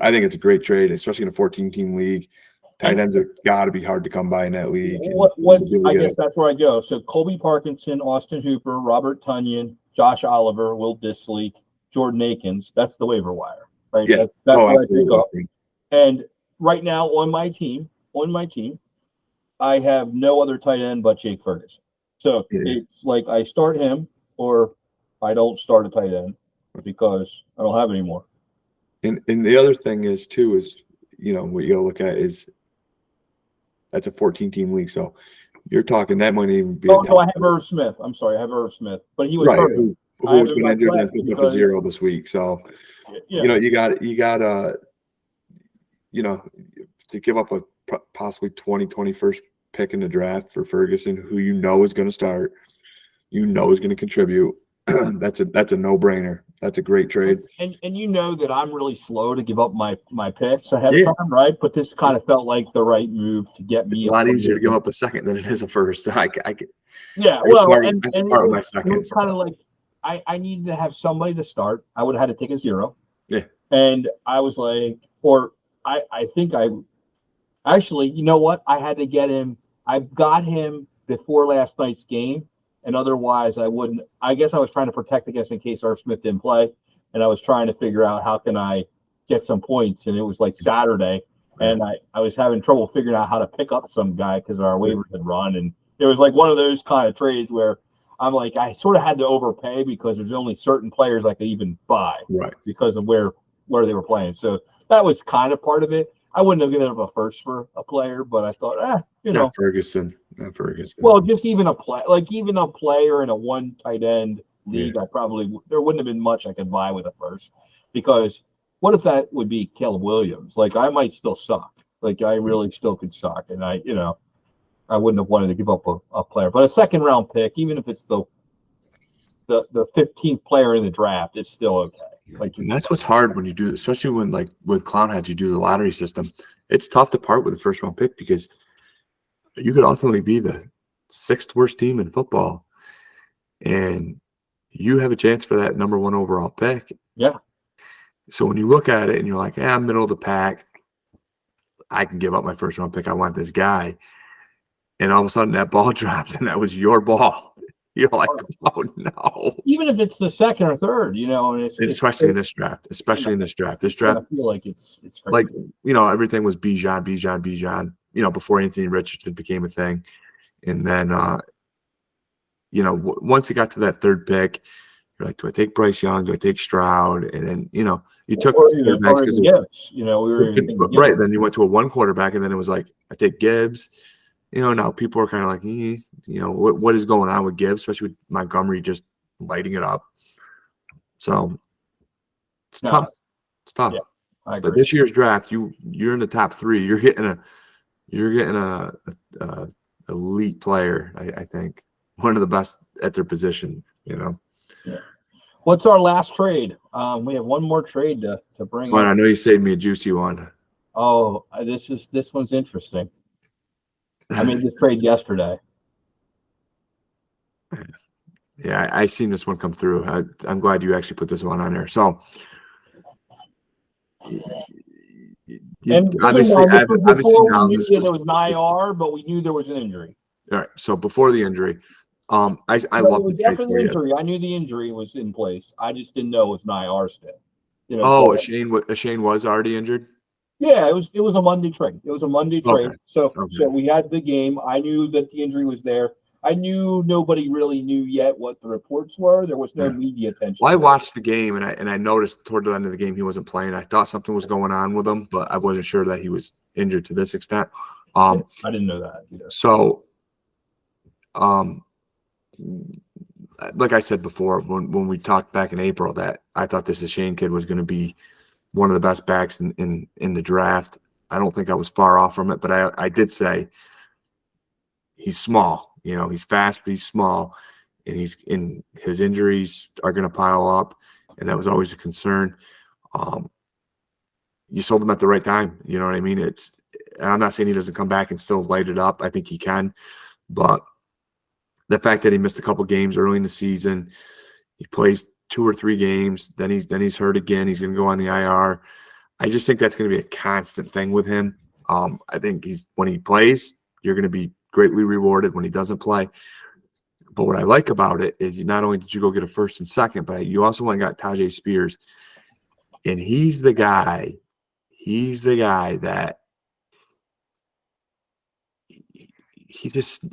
I think it's a great trade, especially in a 14-team league. Tight ends have got to be hard to come by in that league. I guess that's where I go. So Colby Parkinson, Austin Hooper, Robert Tunyon, Josh Oliver, Will Dissly, Jordan Akins. That's the waiver wire, right? Yeah. That's what I pick up. And right now on my team, I have no other tight end but Jake Ferguson. So It's like I start him or I don't start a tight end because I don't have any more. And the other thing is what you got to look at is that's a 14-team league. So you're talking that might even be. Oh, no, I have Irv Smith. I'm sorry, I have Irv Smith, but he was right. hurt. Who was going to injure and puts up a 0 this week? So you got to give up a possibly 21st pick in the draft for Ferguson, who is going to start, is going to contribute. That's a no-brainer. That's a great trade. And that I'm really slow to give up my picks ahead of time, right? But this kind of felt like the right move to get me. It's a lot easier to give up a second than it is a first. My second. It's kind of like I needed to have somebody to start. I would have had to take a 0. Yeah. And I was like, I think actually, you know what? I had to get him. I got him before last night's game. And otherwise, I wouldn't. I guess I was trying to protect against in case Irv Smith didn't play, and I was trying to figure out how can I get some points. And it was like Saturday, and I was having trouble figuring out how to pick up some guy because our waivers had run, and it was like one of those kind of trades where I'm like I sort of had to overpay because there's only certain players I could even buy, right? Because of where they were playing. So that was kind of part of it. I wouldn't have given up a first for a player, but I thought, Not Ferguson. Well, just even a player in a one tight end league, there wouldn't have been much I could buy with a first, because what if that would be Caleb Williams? Like I might still suck. Like I really still could suck, and I wouldn't have wanted to give up a player, but a second round pick, even if it's the 15th player in the draft, it's still okay. And that's what's hard when you do, especially when like with Clown Heads, you do the lottery system. It's tough to part with a first round pick because you could ultimately be the 6th worst team in football, and you have a chance for that number 1 overall pick. Yeah. So when you look at it and you're like, I'm middle of the pack, I can give up my first round pick. I want this guy. And all of a sudden that ball drops and that was your ball. You're like, oh no. Even if it's the second or third, and especially in this draft. This draft. I feel like it's crazy. Like, everything was Bijan, before Anthony Richardson became a thing. And then, once it got to that third pick, you're like, do I take Bryce Young? Do I take Stroud? And then, you took Gibbs. Right. Then you went to a 1 quarterback, and then it was like, I take Gibbs. Now people are kind of like, what is going on with Gibbs, especially with Montgomery just lighting it up. So it's tough. It's tough. Yeah, I agree. But this year's draft, you're in the top 3. You're getting a elite player. I think one of the best at their position. Yeah. What's our last trade? We have one more trade to bring Well, up. I know you saved me a juicy one. Oh, this one's interesting. I made this trade yesterday. Yeah, I seen this one come through. I'm glad you actually put this one on there. So, And obviously, this was before we knew this that was, it was an IR, but we knew there was an injury. all right. So before the injury, I But love it was the trade after for the you. injury. I knew the injury was in place. I just didn't know it was an IR still. Oh, So, Shane was already injured. yeah, it was a Monday trade. It was a Monday trade. Okay. So Okay. so we had the game. I knew that the injury was there. I knew nobody really knew yet what the reports were. There was no media attention. Well, I watched the game and I noticed toward the end of the game he wasn't playing. I thought something was going on with him, but I wasn't sure that he was injured to this extent. I didn't know that either. So, like I said before, when we talked back in April, that I thought this Shane kid was going to be one of the best backs in the draft. I don't think I was far off from it, but I did say he's small. You know, he's fast, but he's small, and his injuries are going to pile up, and that was always a concern. You sold him at the right time. You know what I mean? I'm not saying he doesn't come back and still light it up. I think he can, but the fact that he missed a couple games early in the season, he plays 2 or 3 games, then he's hurt again. He's going to go on the IR. I just think that's going to be a constant thing with him. I think when he plays, you're going to be greatly rewarded. When he doesn't play, but what I like about it is not only did you go get a first and second, but you also went and got Tajay Spears, and he's the guy that he just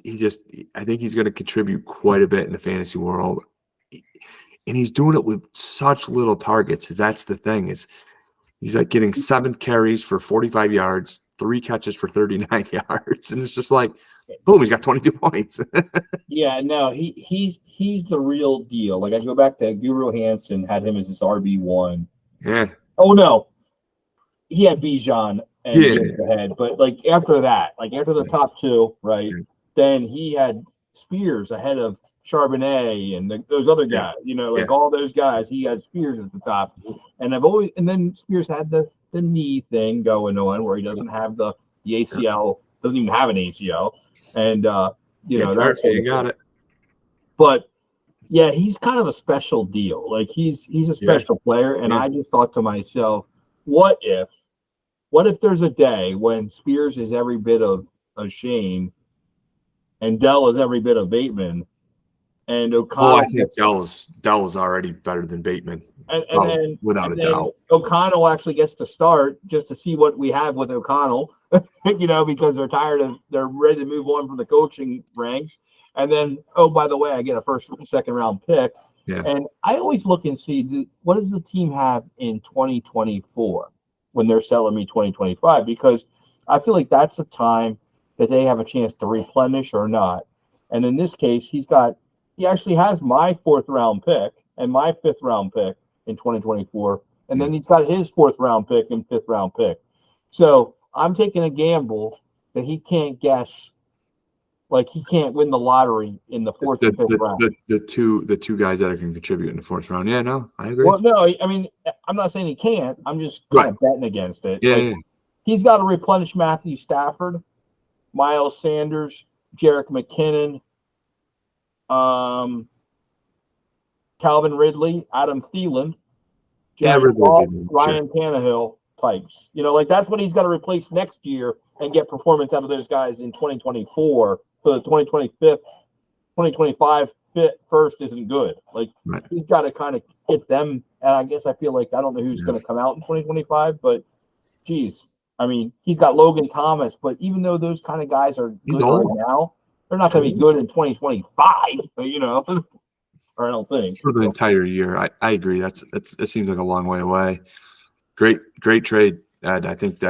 I think he's going to contribute quite a bit in the fantasy world, and he's doing it with such little targets. That's the thing, is he's like getting 7 carries for 45 yards, 3 catches for 39 yards, and it's just like, boom, he's got 22 points. Yeah, no, he's the real deal. Like, I go back to Guru Hansen, had him as his RB1. Yeah. Oh no, he had Bijan and Gibbs ahead, but like after that, like after the top 2, right? Then he had Spears ahead of Charbonnet and those other guys. You know, like all those guys, he had Spears at the top. And then Spears had the knee thing going on where he doesn't have the ACL, doesn't even have an ACL, and that's you got it. But yeah, he's kind of a special deal. Like he's a special player, and I just thought to myself, what if there's a day when Spears is every bit of Shane, and Dell is every bit of Bateman, and O'Connell? Oh, I think Dell is already better than Bateman, without a doubt. O'Connell actually gets to start just to see what we have with O'Connell, because they're ready to move on from the coaching ranks. And then, oh, by the way, I get a first and second round pick. Yeah. And I always look and see what does the team have in 2024 when they're selling me 2025, because I feel like that's a time that they have a chance to replenish or not. And in this case, he actually has my 4th round pick and my 5th round pick in 2024. And then he's got his 4th round pick and 5th round pick. So I'm taking a gamble that he can't guess. Like, he can't win the lottery in the 4th and 5th round. The two guys that can contribute in the 4th round. Yeah, no, I agree. Well, no, I mean, I'm not saying he can't. I'm just kind of betting against it. Yeah, He's got to replenish Matthew Stafford, Miles Sanders, Jerick McKinnon, Calvin Ridley, Adam Thielen, Ryan Tannehill types. That's what he's got to replace next year and get performance out of those guys in 2024. So the 2025 first isn't good. He's got to kind of get them. And I guess I feel like I don't know who's going to come out in 2025, but geez, I mean, he's got Logan Thomas, but even though those kind of guys are good right now, they're not going to be good in 2025, or I don't think. For the entire year. I agree. It seems like a long way away. Great trade, Ed. I think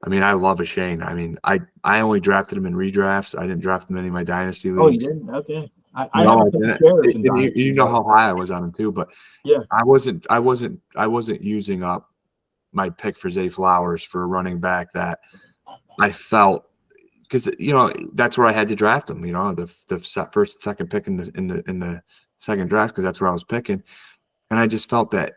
I mean, I love Shane. I mean, I only drafted him in redrafts. I didn't draft him in any of my dynasty leagues. Oh, you didn't? Okay. I didn't. You know how high I was on him too, but yeah, I wasn't using up my pick for Zay Flowers for a running back that I felt, because that's where I had to draft him. The first and second pick in the second draft because that's where I was picking. And I just felt that,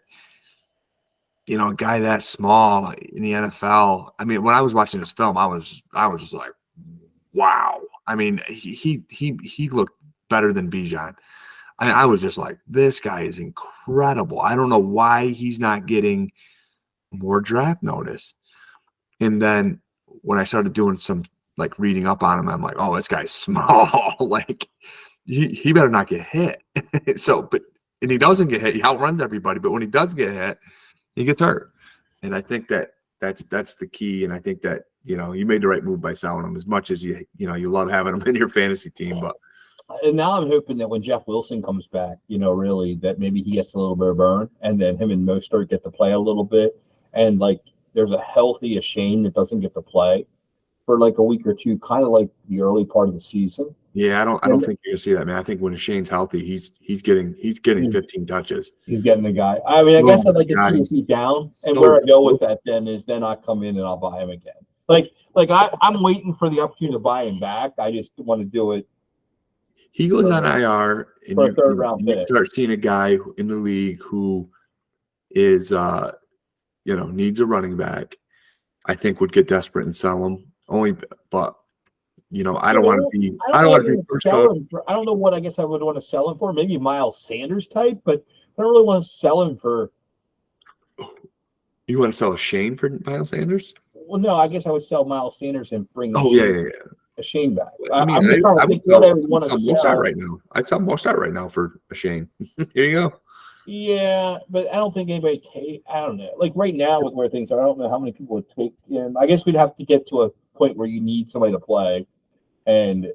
a guy that small in the NFL. I mean, when I was watching this film, I was just like, wow. I mean, he looked better than Bijan. I was just like, this guy is incredible. I don't know why he's not getting more draft notice. And then when I started doing some like reading up on him, I'm like, oh, this guy's small. Like he better not get hit. And he doesn't get hit. He outruns everybody. But when he does get hit, he gets hurt. And I think that's the key. And I think that, you made the right move by selling him as much as you love having him in your fantasy team. But and now I'm hoping that when Jeff Wilson comes back, really that maybe he gets a little bit of burn, and then him and Mostert get to play a little bit, and like there's a healthy Shane that doesn't get to play for like a week or two, kind of like the early part of the season. Yeah, I don't think you're gonna see that, man. I think when Shane's healthy, he's getting 15 touches. He's getting the guy. I mean, I guess I'd like to see if he's down, and where I go with that then is then I come in and I'll buy him again. Like I'm waiting for the opportunity to buy him back. I just want to do it. He goes on IR, and for a third round pick. You start seeing a guy in the league who is, needs a running back. I think would get desperate and sell him. But I don't want to be. I don't want to be first. I don't know what I guess I would want to sell him for. Maybe Miles Sanders type, but I don't really want to sell him for. You want to sell a Shane for Miles Sanders? Well, no. I guess I would sell Miles Sanders and bring. A Shane back. I mean, I'm just trying to think what I would want to sell right now. I'd sell Mostert right now for a Shane. Here you go. Yeah, but I don't think anybody I don't know. Like right now with where things are, I don't know how many people would take him. I guess we'd have to get to a point where you need somebody to play. And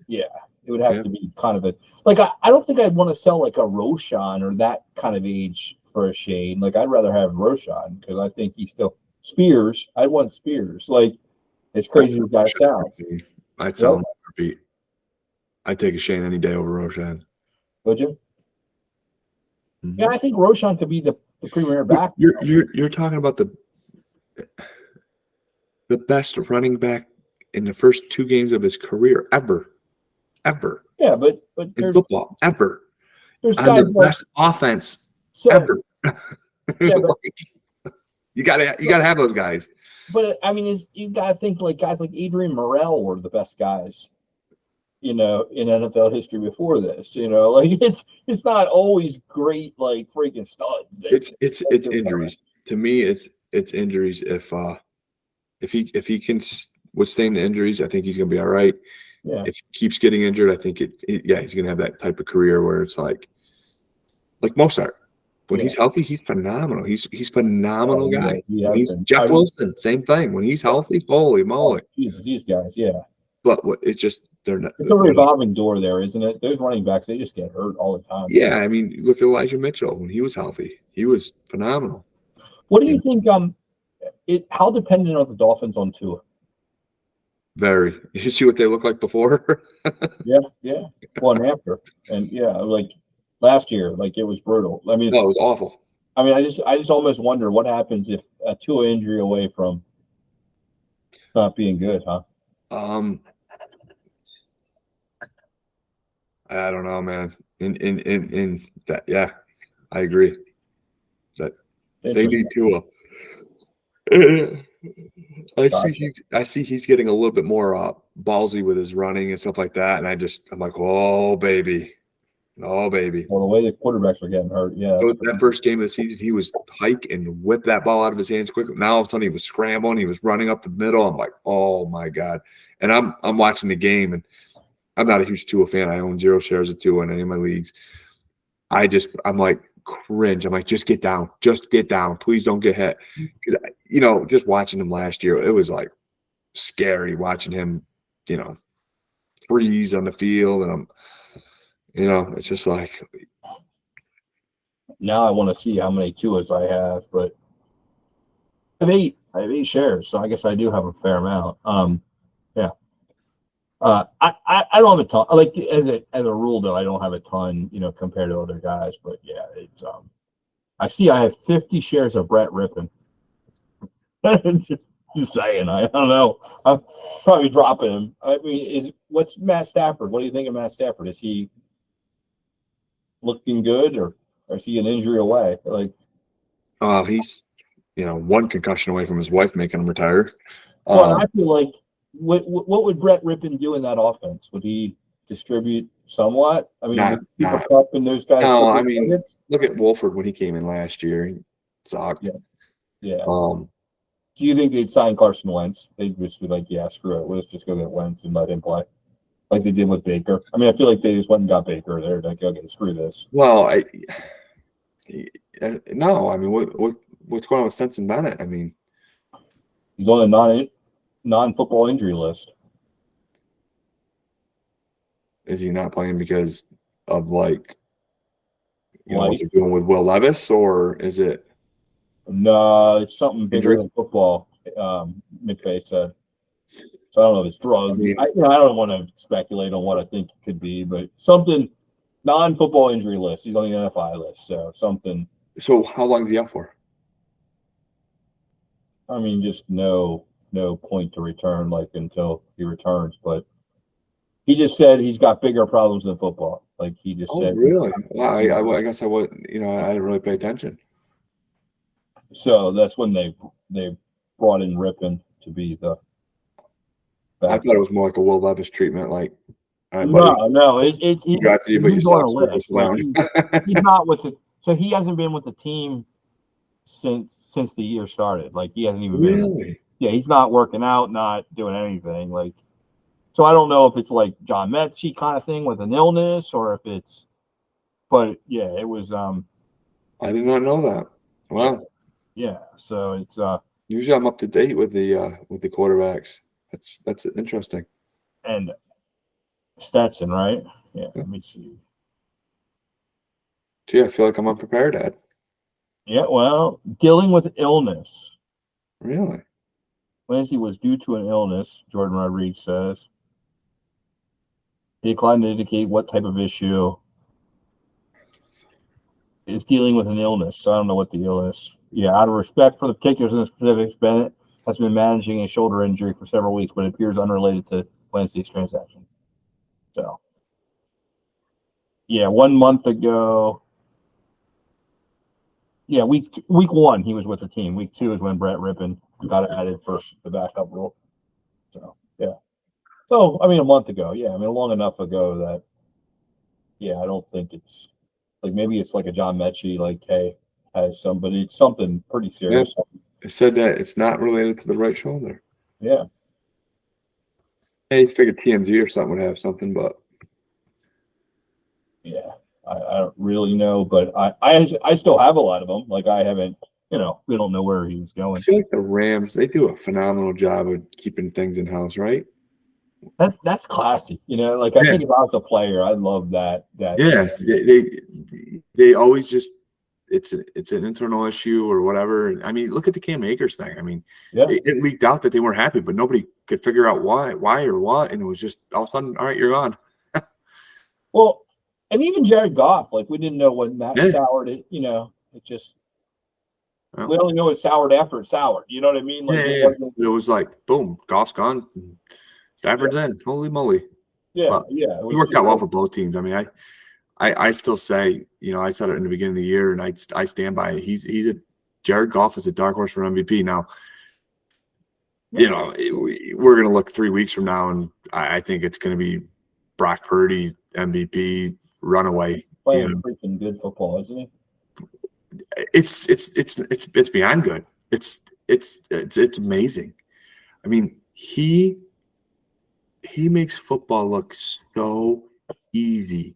yeah, it would have to be kind of I don't think I'd want to sell like a Roshan or that kind of age for a Shane. Like I'd rather have Roshan because I think he's still Spears. I want Spears. Like as crazy as that sounds. I'd sell him for Pete. I'd take a Shane any day over Roshan. Would you? Mm-hmm. Yeah, I think Roshan could be the premier back. You're talking about the best running back in the first 2 games of his career ever. Yeah, but in football ever. There's on guys the best offense ever. Yeah, but, you gotta have those guys. But I mean, you gotta think like guys like Adrian Morrell were the best guys, in NFL history before this. Like it's not always great like freaking studs. It's injuries. To me, it's injuries. If he can withstand the injuries, I think he's gonna be all right. Yeah. If he keeps getting injured, I think he's gonna have that type of career where it's like Mostert. When he's healthy, he's phenomenal. He's phenomenal guy. Yeah, Jeff Wilson, same thing. When he's healthy, holy moly! These guys, yeah. But it's just they're not. It's a revolving door there, isn't it? Those running backs, they just get hurt all the time. Yeah, I mean, look at Elijah Mitchell when he was healthy. He was phenomenal. What do you think? How dependent are the Dolphins on Tua? Very. You see what they look like before? Yeah. Well, and after, and like last year, like it was brutal. I mean, no, it was awful. I mean, I just almost wonder what happens if a Tua injury away from not being good, huh? I don't know, man. In that, yeah, I agree. That they need Tua. I see he's getting a little bit more ballsy with his running and stuff like that, and I'm like, oh baby. Well, the way the quarterbacks are getting hurt, yeah. So that first game of the season, he was hike and whip that ball out of his hands quickly. Now all of a sudden he was scrambling, he was running up the middle. I'm like, oh my God. And I'm watching the game, and I'm not a huge Tua fan. I own 0 shares of Tua in any of my leagues. I'm like cringe. I'm like, just get down. Please don't get hit. Just watching him last year, it was like scary watching him, freeze on the field. And it's just like. Now I want to see how many Tuas I have, but I have 8 shares, so I guess I do have a fair amount. Yeah. I don't have a ton. Like as a rule, though, I don't have a ton, compared to other guys. But yeah, it's I see I have 50 shares of Brett Rippon. just saying, I don't know. I'm probably dropping him. I mean, what's Matt Stafford? What do you think of Matt Stafford? Is he? looking good, or is he an injury away? Like, He's one concussion away from his wife making him retire. well, I feel like what would Brett Rippon do in that offense? Would he distribute somewhat? I mean, would Cooper Kupp and those guys. No, I mean, look at Wolford when he came in last year. He sucked. Yeah. Um, Do you think they'd sign Carson Wentz? They'd just be like, yeah, screw it. Let's just go get Wentz and let him play. Like they did with Baker. I mean, I feel like they just went and got Baker. They're like, okay, screw this. Well, no. I mean, what's going on with Stetson Bennett? I mean, he's on a non-football injury list. Is he not playing because of what they're doing with Will Levis, or is it? No, it's something bigger than football. McVay said. So I don't know if it's drugs. I don't want to speculate on what I think it could be, but something non-football injury list. He's on the NFI list, so something. So how long is he out for? I mean, just no point to return, like until he returns. But he just said he's got bigger problems than football. Like he just said. Really? Well, I guess I would. I didn't really pay attention. So that's when they brought in Rippon to be the. I thought it was more like a Will Levis treatment, like. No, it's he drafted you, but you suck. He's not with it, so he hasn't been with the team since the year started. Like he hasn't even been. Yeah, he's not working out, not doing anything. Like, so I don't know if it's like John Mechie kind of thing with an illness, or if it's. But yeah, it was. I did not know that. Wow. Yeah, so it's. Usually, I'm up to date with the quarterbacks. That's interesting. And Stetson, right? Yeah, let me see. Gee, I feel like I'm unprepared, Ed. Yeah, well, dealing with illness. Really? Wednesday was due to an illness, Jordan Rodriguez says. He declined to indicate what type of issue is dealing with an illness. So I don't know what the illness. Yeah, out of respect for the particulars and the specifics, Bennett has been managing a shoulder injury for several weeks, but it appears unrelated to Wednesday's transaction. So, yeah, 1 month ago. Yeah, week 1 he was with the team. Week 2 is when Brett Rippon got added for the backup role. So yeah. So I mean, a month ago. Yeah, I mean, long enough ago that. Yeah, I don't think it's like maybe it's like a John Mechie, like hey, has somebody. It's something pretty serious. Yeah. It said that it's not related to the right shoulder. Yeah. I figured TMZ or something would have something, but yeah, I don't really know, but I still have a lot of them. Like I haven't, we don't know where he was going. I feel like the Rams, they do a phenomenal job of keeping things in house, right? That's classy, Like I think if I was a player, I'd love that. Yeah, they always just. It's an internal issue or whatever. I mean, look at the Cam Akers thing. I mean, it leaked out that they weren't happy, but nobody could figure out why or what. And it was just all of a sudden, all right, you're gone. Well, and even Jared Goff, like we didn't know when that soured it. It just we only know it soured after it soured. You know what I mean? Like it was like boom, Goff's gone, Stafford's in. Holy moly! Yeah. It worked out well for both teams. I mean, I still say, I said it in the beginning of the year, and I stand by it. Jared Goff is a dark horse for MVP. Now, we're going to look 3 weeks from now, and I think it's going to be Brock Purdy, MVP, runaway. Playing freaking good football, isn't he? It's beyond good. It's amazing. I mean, he makes football look so easy.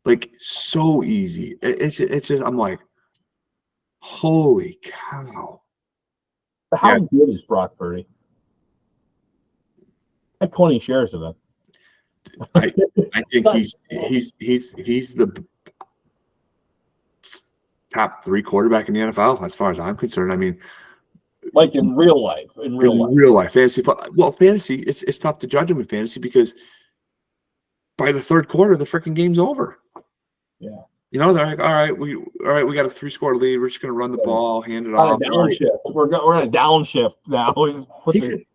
Like so easy. It's just I'm like, holy cow! How good is Brock Purdy? I had 20 shares of him. I think he's the top 3 quarterback in the NFL as far as I'm concerned. I mean, like in real life, fantasy. Well, fantasy it's tough to judge him in fantasy because by the third quarter the freaking game's over. Yeah. They're like, all right, we got a 3-score lead. We're just going to run the ball, hand it off. Downshift. We're going to downshift now.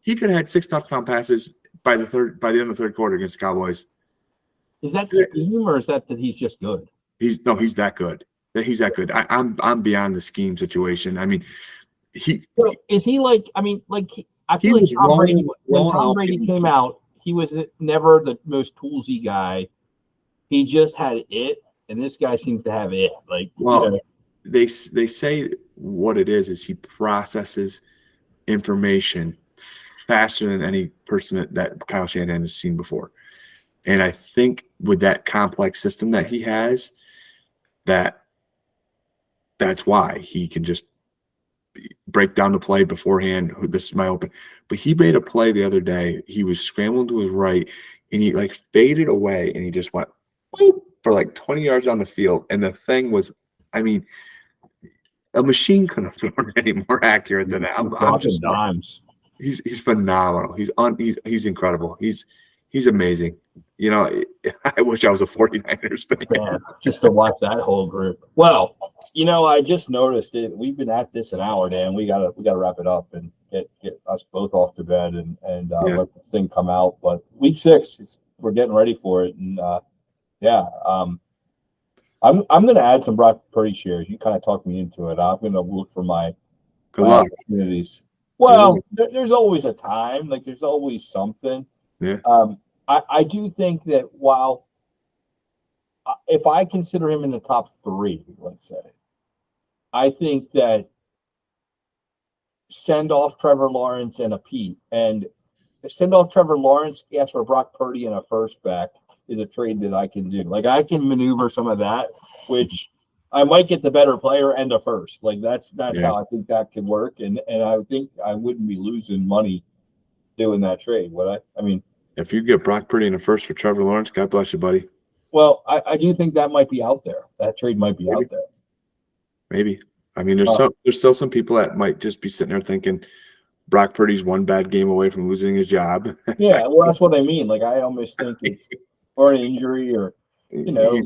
He could have had 6 touchdown passes by the end of the third quarter against the Cowboys. Is that scheme or is that he's just good? He's that good. He's that good. I'm beyond the scheme situation. I mean, So is he like? I mean, like I He feel like was Tom Brady. rolling When Tom out Brady in- came out, he was never the most toolsy guy. He just had it, and this guy seems to have it. Like, well, they say what it is he processes information faster than any person that Kyle Shanahan has seen before. And I think with that complex system that he has, that's why he can just break down the play beforehand. This is my open. But he made a play the other day. He was scrambling to his right, and he like faded away, and he just went boop, for like 20 yards on the field. And the thing was, I mean, a machine couldn't have thrown any more accurate than that. I'm just dimes. He's phenomenal. He's incredible. He's amazing. You know, I wish I was a 49ers fan. Man, just to watch that whole group. Well, you know, I just noticed it. We've been at this an hour, Dan. We gotta wrap it up and get us both off to bed and let the thing come out. But week 6, we're getting ready for it, and I'm gonna add some Brock Purdy shares. You kind of talked me into it. I'm gonna look for my opportunities. Well, there's always a time. Like there's always something. Yeah. I do think that while if I consider him in the top 3, let's say, I think that send off Trevor Lawrence and a Pete, and send off Trevor Lawrence, ask for Brock Purdy and a first back is a trade that I can do. Like I can maneuver some of that, which I might get the better player and a first. Like that's how I think that could work, and I think I wouldn't be losing money doing that trade, would I? I mean, if you get Brock Purdy in a first for Trevor Lawrence, God bless you, buddy. Well, I do think that might be out there. That trade might be out there. Maybe. I mean, there's still some people that might just be sitting there thinking Brock Purdy's one bad game away from losing his job. Yeah, well, that's what I mean. Like I almost think it's or an injury, or you know,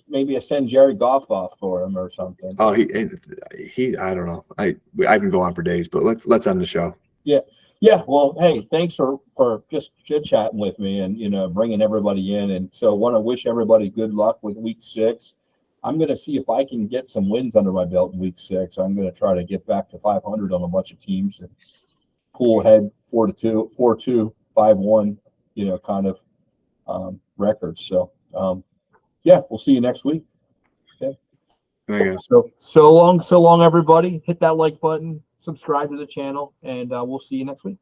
maybe I send Jared Goff off for him or something. Oh, he I don't know. I can go on for days, but let's end the show. Yeah. Well, hey, thanks for just chit chatting with me and bringing everybody in. And so, want to wish everybody good luck with week 6. I'm going to see if I can get some wins under my belt in week 6. I'm going to try to get back to 500 on a bunch of teams and pull ahead 4-2, 4-2, 5-1, kind of records. So, we'll see you next week. Okay. So long, everybody. Hit that like button, subscribe to the channel, and we'll see you next week.